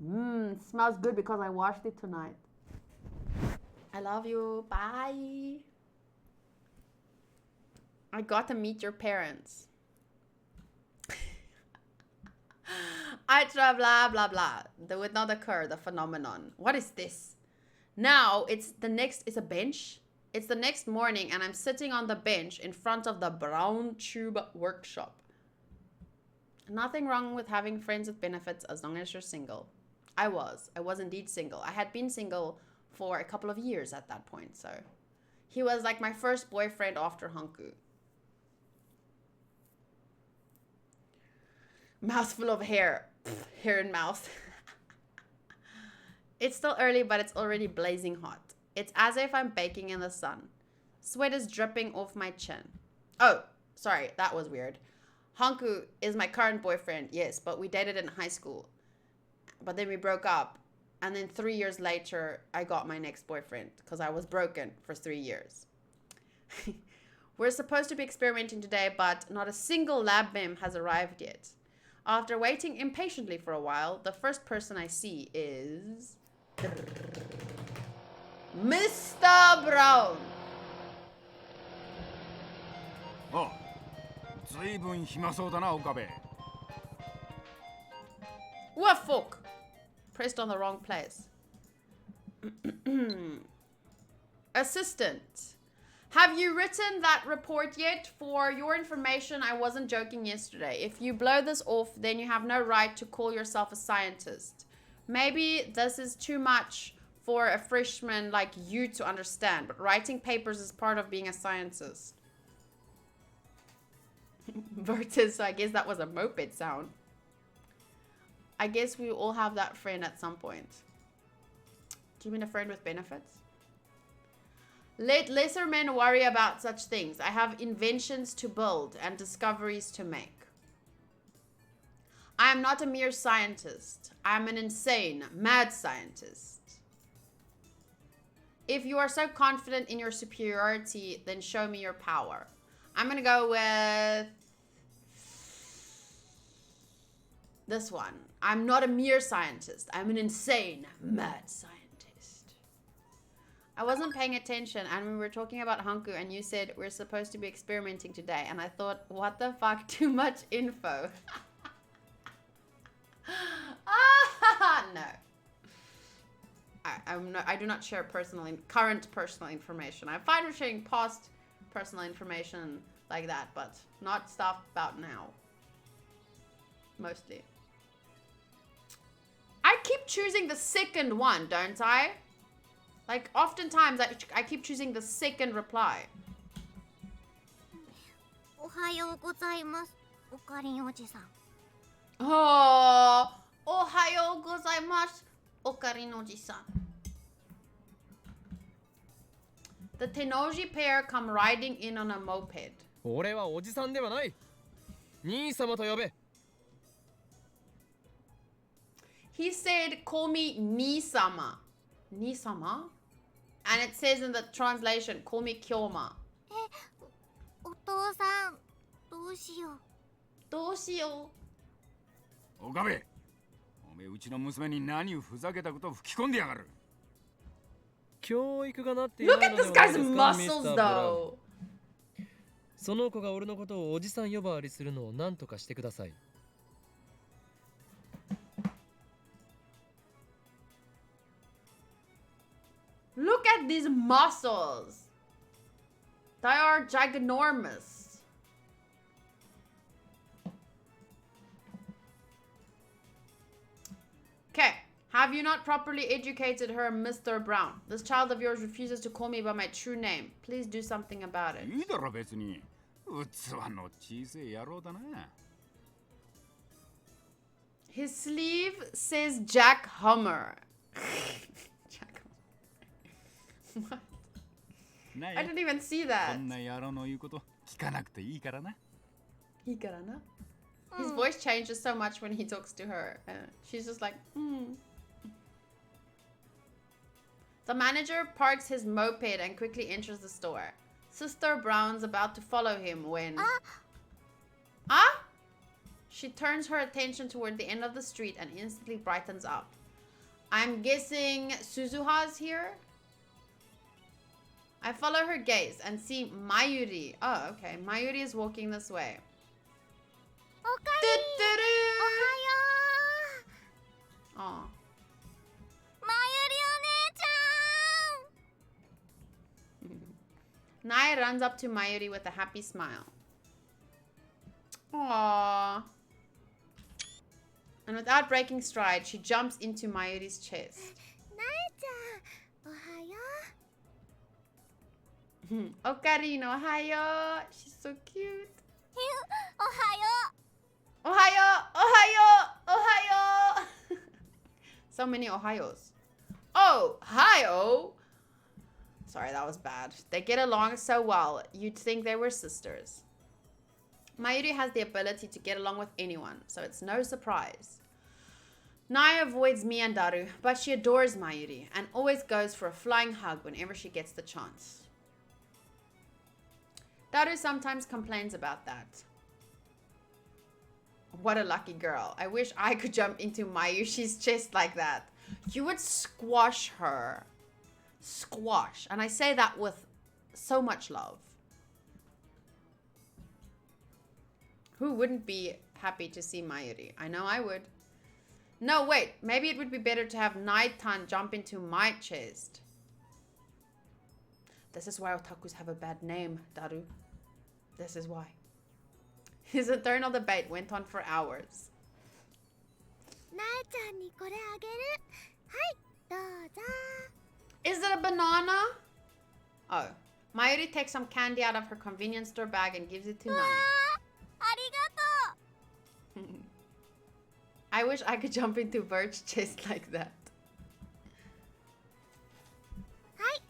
Smells good because I washed it tonight. I love you. Bye. I got to meet your parents. I try blah blah blah. That would not occur, the phenomenon. What is this? Now it's a bench. It's the next morning and I'm sitting on the bench in front of the brown tube workshop. Nothing wrong with having friends with benefits as long as you're single. I was indeed single. I had been single for a couple of years at that point, so he was like my first boyfriend after Hanku. Mouthful of hair. Hair and mouth. It's still early, but it's already blazing hot. It's as if I'm baking in the sun. Sweat is dripping off my chin. Oh, sorry, that was weird. Hanku is my current boyfriend, yes, but we dated in high school. But then we broke up. And then 3 years later, I got my next boyfriend because I was broken for 3 years. We're supposed to be experimenting today, but not a single lab mem has arrived yet. After waiting impatiently for a while, the first person I see is... Mr. Brown! Oh, 随分暇そうだな、岡部。 What fuck? Pressed on the wrong place. Assistant. Have you written that report yet? For your information, I wasn't joking yesterday. If you blow this off, then you have no right to call yourself a scientist. Maybe this is too much for a freshman like you to understand, but writing papers is part of being a scientist. Vertus, so I guess that was a moped sound. I guess we all have that friend at some point. Do you mean a friend with benefits? Let lesser men worry about such things. I have inventions to build and discoveries to make. I am not a mere scientist. I am an insane, mad scientist. If you are so confident in your superiority, then show me your power. I'm gonna go with this one. I'm not a mere scientist. I'm an insane, mad scientist. I wasn't paying attention and we were talking about Hanku and you said we're supposed to be experimenting today. And I thought, what the fuck? Too much info. No. I do not share current personal information. I'm fine with sharing past personal information like that, but not stuff about now. Mostly. I keep choosing the second one, don't I? Like, oftentimes I keep choosing the second reply. おはようございます。おかりんおじさん。 Oh, ohayo gozaimasu, okarin oji-san. The Tennoji pair come riding in on a moped. 俺はおじさんではない。兄様と呼べ。 He said, call me Ni-sama. Ni-sama? And it says in the translation, call me Kyoma. お父さん、どうしよう。どうしよう。岡部、おめえうちの娘に何をふざけたことを吹き込んでやがる。教育がなっていない Look の at では this ない guy's ですか、 muscles ミスターブラウン。 though. その子が俺のことをおじさん呼ばわりするのを何とかしてください。Look at these muscles. They are ginormous. Okay. Have you not properly educated her, Mr. Brown? This child of yours refuses to call me by my true name. Please do something about it. いいだろ別に。器の小さい野郎だな。 His sleeve says Jack Hummer. Jack Hummer. What? な I い。 didn't even see こ that. んな野郎の言うこと聞かなくていいからな。 Hikarana. His voice changes so much when he talks to her. She's just like, The manager parks his moped and quickly enters the store. Sister Brown's about to follow him when... Ah? She turns her attention toward the end of the street and instantly brightens up. I'm guessing Suzuha's here? I follow her gaze and see Mayuri. Oh, okay. Mayuri is walking this way. おかりん。おはよ Oh. う。まゆりお姉ちゃん。 Nai runs up to Mayuri with a happy smile. Aww. And without breaking stride, she jumps into Mayuri's chest. なえちゃん、おはよ Okarino, ohayo. She's so cute. う。おはよ Ohayo, ohayo, ohayo. So many ohayos. Ohio. Sorry, that was bad. They get along so well. You'd think they were sisters. Mayuri has the ability to get along with anyone, so it's no surprise. Nai avoids me and Daru, but she adores Mayuri and always goes for a flying hug whenever she gets the chance. Daru sometimes complains about that. What a lucky girl. I wish I could jump into Mayushi's chest like that. You would squash her. Squash. And I say that with so much love. Who wouldn't be happy to see Mayuri? I know I would. No, wait. Maybe it would be better to have Naitan jump into my chest. This is why otakus have a bad name, Daru. This is why. His eternal debate went on for hours. う。なえちゃんにこれあげる。はい、どうぞ。 Is it a banana? Oh. Mayuri takes some candy out of her convenience store bag and gives it to わ Nai. あ、I wish I could jump into birch chest like that. はい、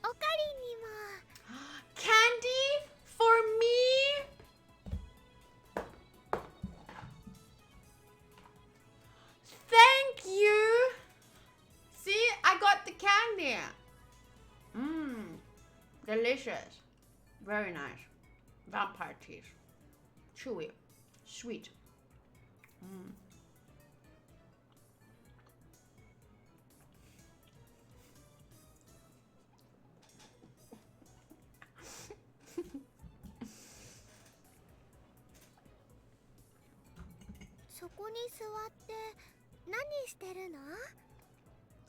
おかりにも。 Candy for me? Thank you! See, I got the candy. Mmm, delicious. Very nice. Vampire teeth. Chewy. Sweet. Mmm.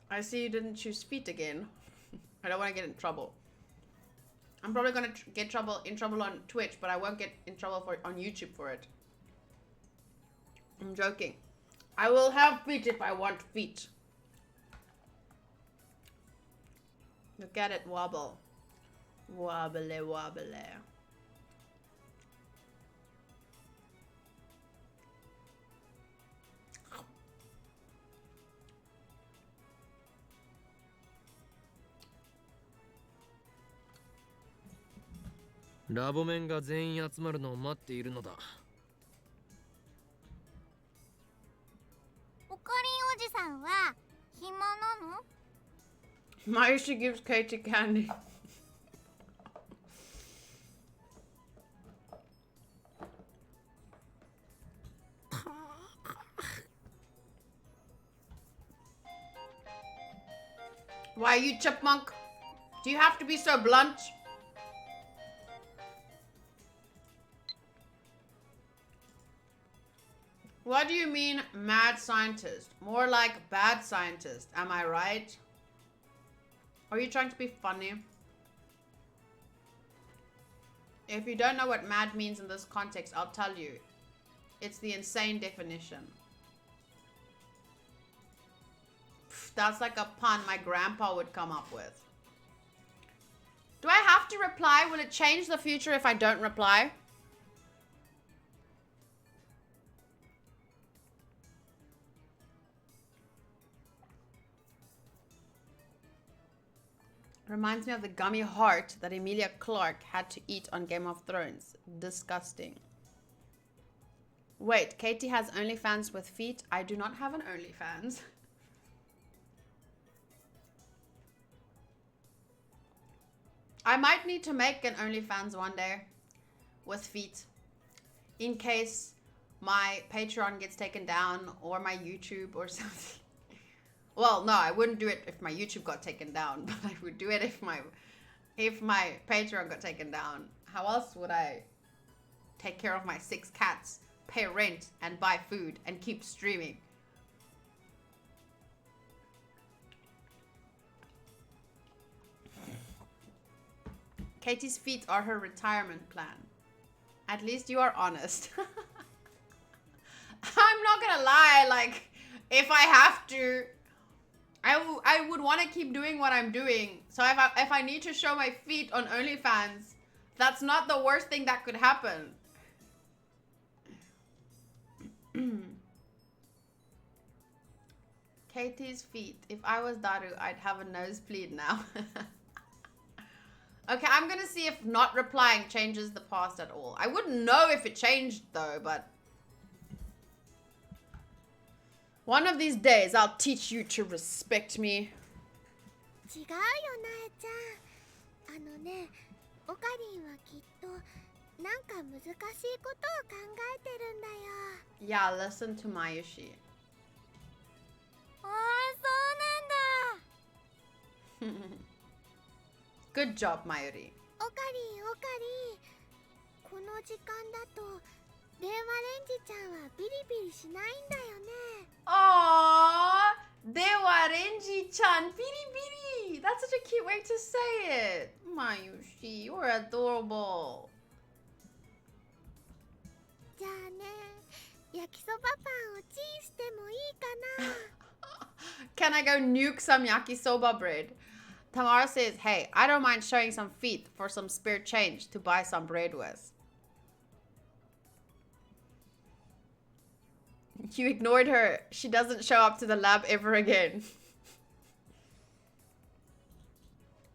I see you didn't choose feet again. I don't want to get in trouble. I'm probably gonna get in trouble on Twitch, but I won't get in trouble on YouTube for it. I'm joking. I will have feet if I want feet. Look at it wobble. Wobbly wobbly.「ラボメンが全員集まるのを待っているのだ」。おかりんおじさんは暇なの？ Mayushi gives Katie candy. Why, you chipmunk? Do you have to be so blunt? What do you mean, mad scientist? More like bad scientist, am I right? Are you trying to be funny? If you don't know what mad means in this context, I'll tell you. It's the insane definition. Pff, that's like a pun my grandpa would come up with. Do I have to reply? Will it change the future if I don't reply? Reminds me of the gummy heart that Emilia Clarke had to eat on Game of Thrones. Disgusting. Wait, Katie has OnlyFans with feet? I do not have an OnlyFans. I might need to make an OnlyFans one day with feet. In case my Patreon gets taken down or my YouTube or something. Well, no, I wouldn't do it if my YouTube got taken down, but I would do it if my Patreon got taken down. How else would I take care of my 6 cats, pay rent, and buy food, and keep streaming? Katie's feet are her retirement plan. At least you are honest. I'm not gonna lie, like, if I have to, I would want to keep doing what I'm doing. So if I need to show my feet on OnlyFans, that's not the worst thing that could happen. Katie's feet. If I was Daru, I'd have a nosebleed now. Okay, I'm gonna see if not replying changes the past at all. I wouldn't know if it changed though, but one of these days I'll teach you to respect me. 違うよなえちゃん。ね、おかりんはきっとなんか難しいことを考えてるんだよ。Yeah, listen to Mayushi. ああ、そうなんだ。Good job, Mayuri. おかりん、おかりん。この時間だと電話レンジちゃんはビリビリしないんだよね。Aww, Dewa Renji-chan, biri biri. That's such a cute way to say it. Mayushi, you're adorable. じゃあね、焼きそばパンをチンしてもいいかな。Can I go nuke some yakisoba bread? Tamara says, hey, I don't mind showing some feet for some spare change to buy some bread with. You ignored her. She doesn't show up to the lab ever again.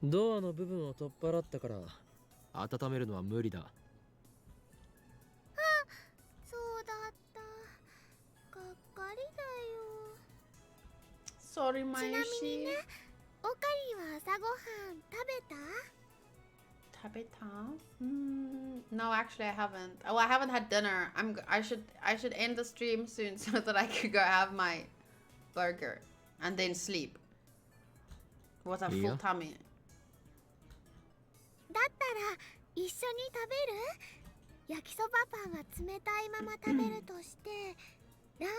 ドアの部分を取っ払ったから温めるのは無理だ。そうだった。がっかりだよ。 Sorry, ちなみに Mayoshi. ね、おかりは朝ごはん食べた？ Tabita? No, actually, I haven't. Well, I haven't had dinner. I should end the stream soon so that I could go have my burger and then sleep with a full Yeah. tummy. だったら一緒に食べる？焼きそばパンは冷たいまま食べるとして、ラーメン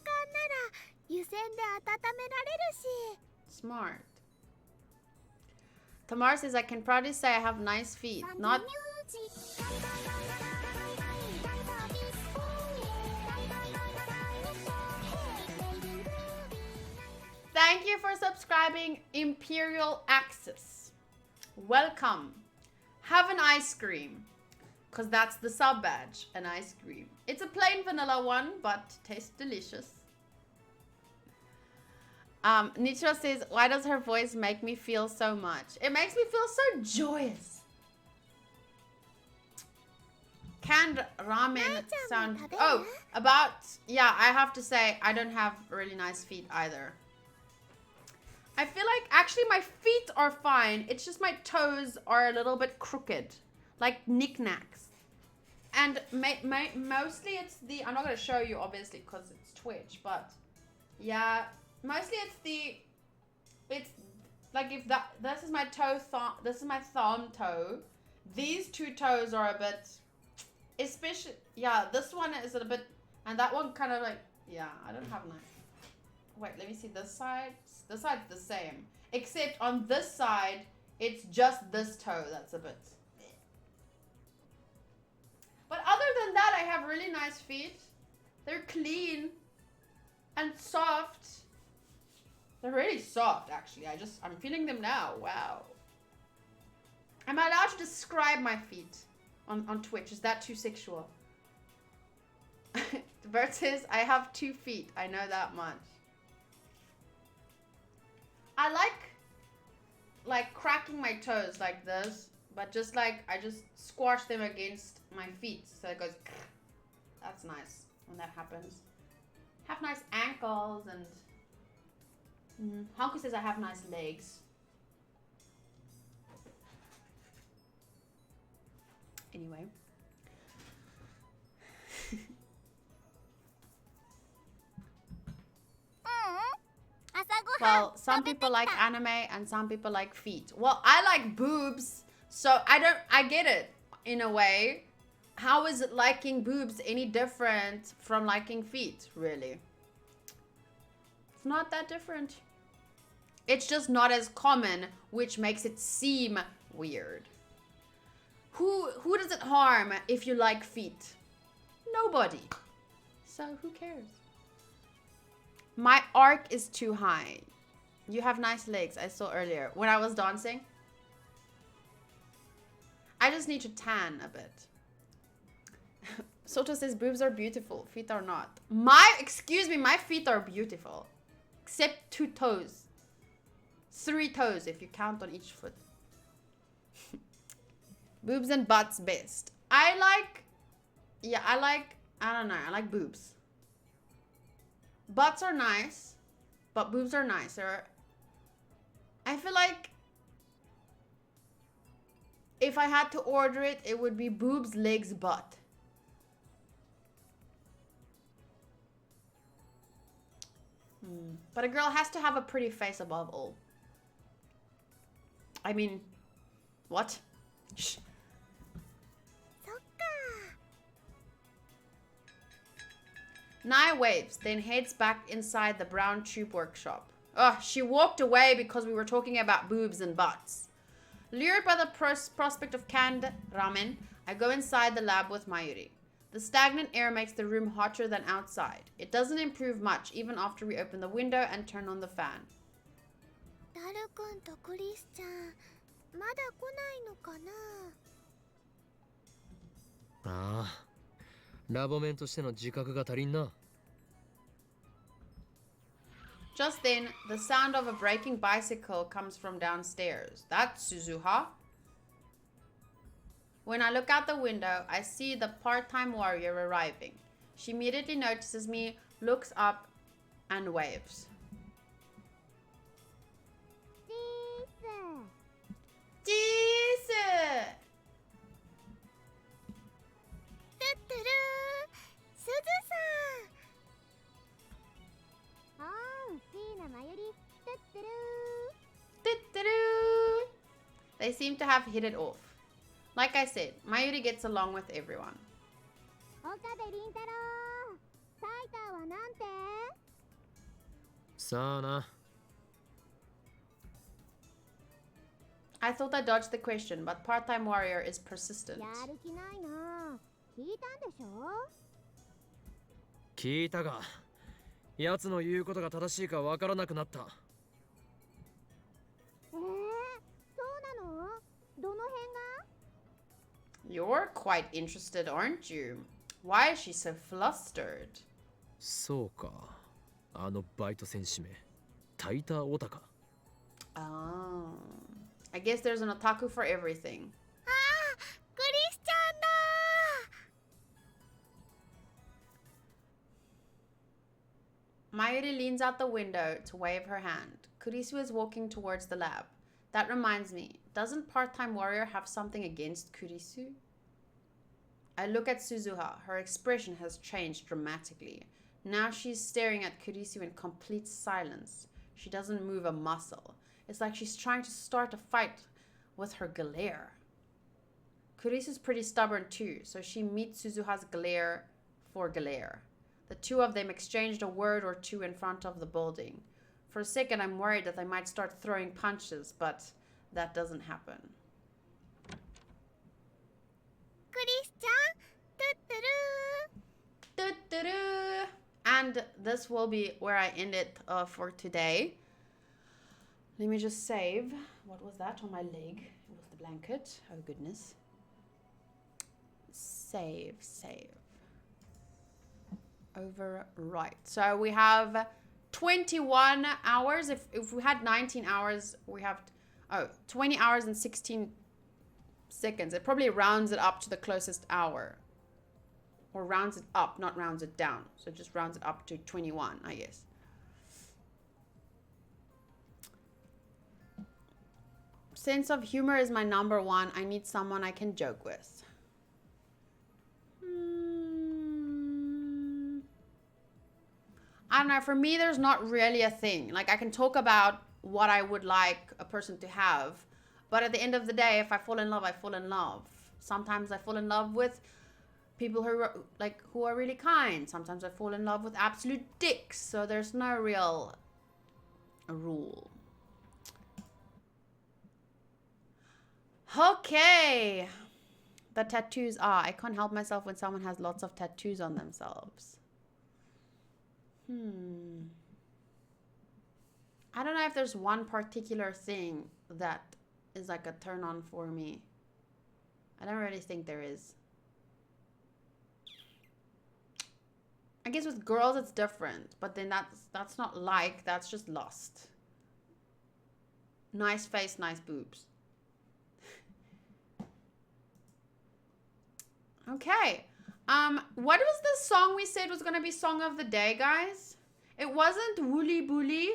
缶なら湯煎で温められるし。 Smart. Tamar says, I can proudly say I have nice feet. Not. Thank you for subscribing, Imperial Axis. Welcome. Have an ice cream. Because that's the sub badge, an ice cream. It's a plain vanilla one, but tastes delicious. Nitra says, why does her voice make me feel so much? It makes me feel so joyous. Canned ramen sound... Oh, about... Yeah, I have to say, I don't have really nice feet either. I feel like, actually, my feet are fine. It's just my toes are a little bit crooked. Like knickknacks. And mostly it's the... I'm not going to show you, obviously, because it's Twitch, but... Yeah... Mostly it's like if this is my this is my thumb toe. These two toes are a bit, especially, yeah, this one is a bit, and that one kind of like, yeah, I don't have nice. Wait, let me see this side. This side's the same, except on this side, it's just this toe that's a bit. But other than that, I have really nice feet. They're clean and soft. They're really soft, actually. I'm feeling them now. Wow. Am I allowed to describe my feet on Twitch? Is that too sexual? Bert says, I have 2 feet. I know that much. I like cracking my toes like this, but just like, I just squash them against my feet. So it goes, that's nice when that happens. Have nice ankles and... Honku says I have nice legs. Anyway. Well, some people like anime and some people like feet. Well, I like boobs, so I get it in a way. How is it liking boobs any different from liking feet, really? It's not that different. It's just not as common, which makes it seem weird. Who does it harm if you like feet? Nobody. So who cares? My arc is too high. You have nice legs, I saw earlier when I was dancing. I just need to tan a bit. Soto says boobs are beautiful, feet are not. Excuse me, my feet are beautiful. Except 2 toes. 3 toes if you count on each foot. Boobs and butts best. I don't know, I like boobs. Butts are nice, but boobs are nicer. I feel like if I had to order it, it would be boobs, legs, butt. But a girl has to have a pretty face above all. I mean, what? Shh. Nai waves, then heads back inside the brown tube workshop. Oh, she walked away because we were talking about boobs and butts. Lured by the prospect of canned ramen, I go inside the lab with Mayuri. The stagnant air makes the room hotter than outside. It doesn't improve much even after we open the window and turn on the fan. ダル君とクリスちゃん、まだ来ないのかな。ああ、ラボメンとしての自覚が足りんな。Just then, the sound of a braking bicycle comes from downstairs. That's Suzuha. When I look out the window, I see the part-time warrior arriving. She immediately notices me, looks up, and waves. Jesus! They seem to have hit it off. Like I said, Mayuri gets along with everyone. Sana. I thought I dodged the question, but part-time warrior is persistent. 聞いたが、奴の言うことが正しいかわからなくなった。You're quite interested, aren't you? Why is she so flustered? そうか。あのバイト戦士め、タイターオタか。Oh. I guess there's an otaku for everything. Mayuri leans out the window to wave her hand. Kurisu is walking towards the lab. That reminds me, doesn't part-time warrior have something against Kurisu? I look at Suzuha. Her expression has changed dramatically. Now she's staring at Kurisu in complete silence. She doesn't move a muscle. It's like she's trying to start a fight with her glare. Kurisu's pretty stubborn too, so she meets Suzuha's glare for glare. The two of them exchanged a word or two in front of the building. For a second, I'm worried that they might start throwing punches, but that doesn't happen. And this will be where I end it for today. Let me just save. What was that on my leg? It was the blanket. Oh, goodness. Save. Overwrite. So we have 21 hours. If we had 19 hours, we have 20 hours and 16 seconds. It probably rounds it up to the closest hour. Or rounds it up, not rounds it down. So just rounds it up to 21, I guess. Sense of humor is my number one. I need someone I can joke with. I don't know. For me, there's not really a thing. Like, I can talk about what I would like a person to have. But at the end of the day, if I fall in love, I fall in love. Sometimes I fall in love with people who are really kind. Sometimes I fall in love with absolute dicks. So there's no real rule. Okay. The tattoos are. I can't help myself when someone has lots of tattoos on themselves. I don't know if there's one particular thing that is like a turn on for me. I don't really think there is. I guess with girls it's different, but then that's not like, that's just lust. Nice face, nice boobs. Okay. What was the song we said was gonna be song of the day, guys? It wasn't Woolly Bully.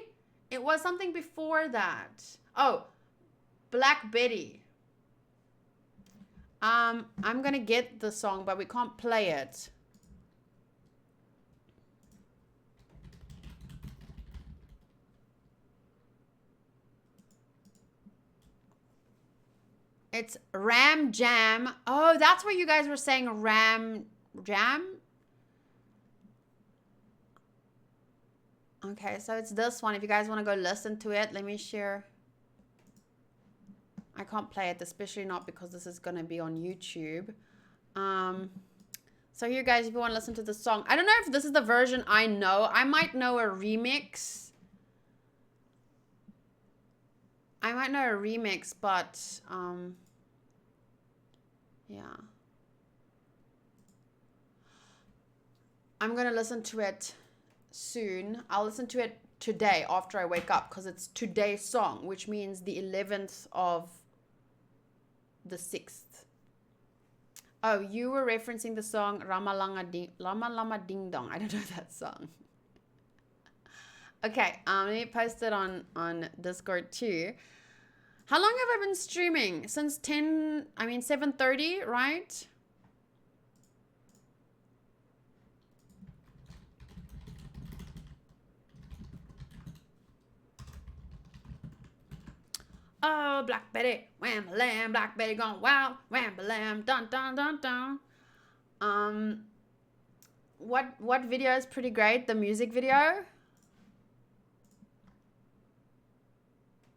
It was something before that. Oh, Black Betty. I'm gonna get the song, but we can't play it. It's Ram Jam. Oh, that's where you guys were saying Ram Jam? Okay, so it's this one. If you guys want to go listen to it, let me share. I can't play it, especially not because this is going to be on YouTube. So here, guys, if you want to listen to the song. I don't know if this is the version I know. I might know a remix. But, yeah. I'm going to listen to it soon. I'll listen to it today after I wake up, because it's today's song, which means the 11th of the 6th. Oh, you were referencing the song Lama Lama Ding Dong. I don't know that song. Okay, let me post it on Discord too. How long have I been streaming? Since 7:30, right? Oh, Black Betty, wham lamb, Black Betty gone wild, wham lamb, dun dun dun dun. What video is pretty great? The music video.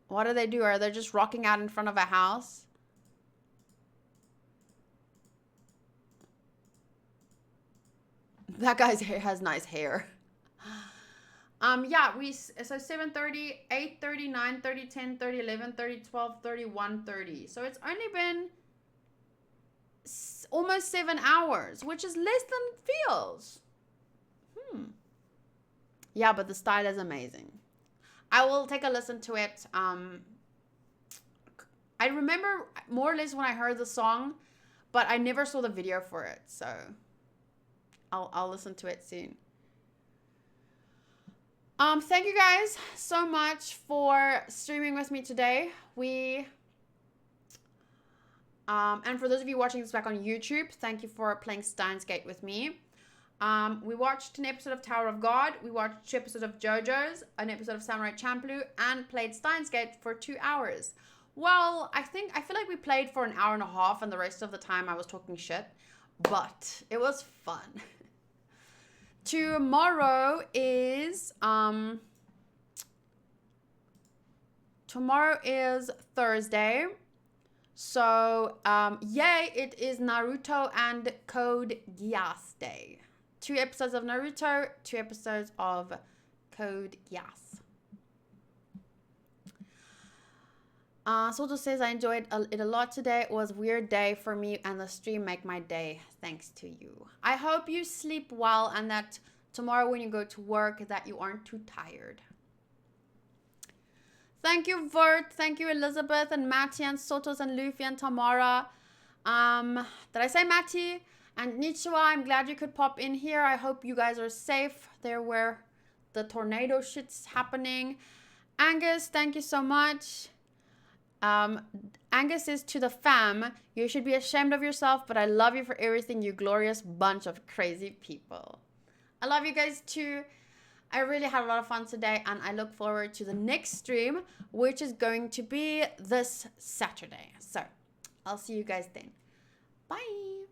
What do they do? Are they just rocking out in front of a house? That guy's hair has nice hair. Yeah, so 7:30, 8:30, 9:30, 10:30, 11:30, 12:30, 1:30. So it's only been almost 7 hours, which is less than it feels. Yeah, but the style is amazing. I will take a listen to it. I remember more or less when I heard the song, but I never saw the video for it, so I'll listen to it soon. Thank you guys so much for streaming with me today. And for those of you watching this back on YouTube, thank you for playing Steins Gate with me. We watched an episode of Tower of God, we watched 2 episodes of JoJo's, an episode of Samurai Champloo, and played Steins Gate for 2 hours. Well, I feel like we played for an hour and a half, and the rest of the time I was talking shit, but it was fun. Tomorrow is Thursday. So, yay, it is Naruto and Code Geass Day. 2 episodes of Naruto, 2 episodes of Code Geass. Soto says, I enjoyed it a lot today. It was a weird day for me, and the stream make my day. Thanks to you. I hope you sleep well, and that tomorrow when you go to work, that you aren't too tired. Thank you, Vert. Thank you, Elizabeth and Matty and Sotos and Luffy and Tamara. Did I say Matty? And Nichiwa, I'm glad you could pop in here. I hope you guys are safe there where the tornado shit's happening. Angus, thank you so much. Angus is to the fam. You should be ashamed of yourself, but I love you for everything, you glorious bunch of crazy people. I love you guys too. I really had a lot of fun today, and I look forward to the next stream, which is going to be this Saturday. So, I'll see you guys then. Bye!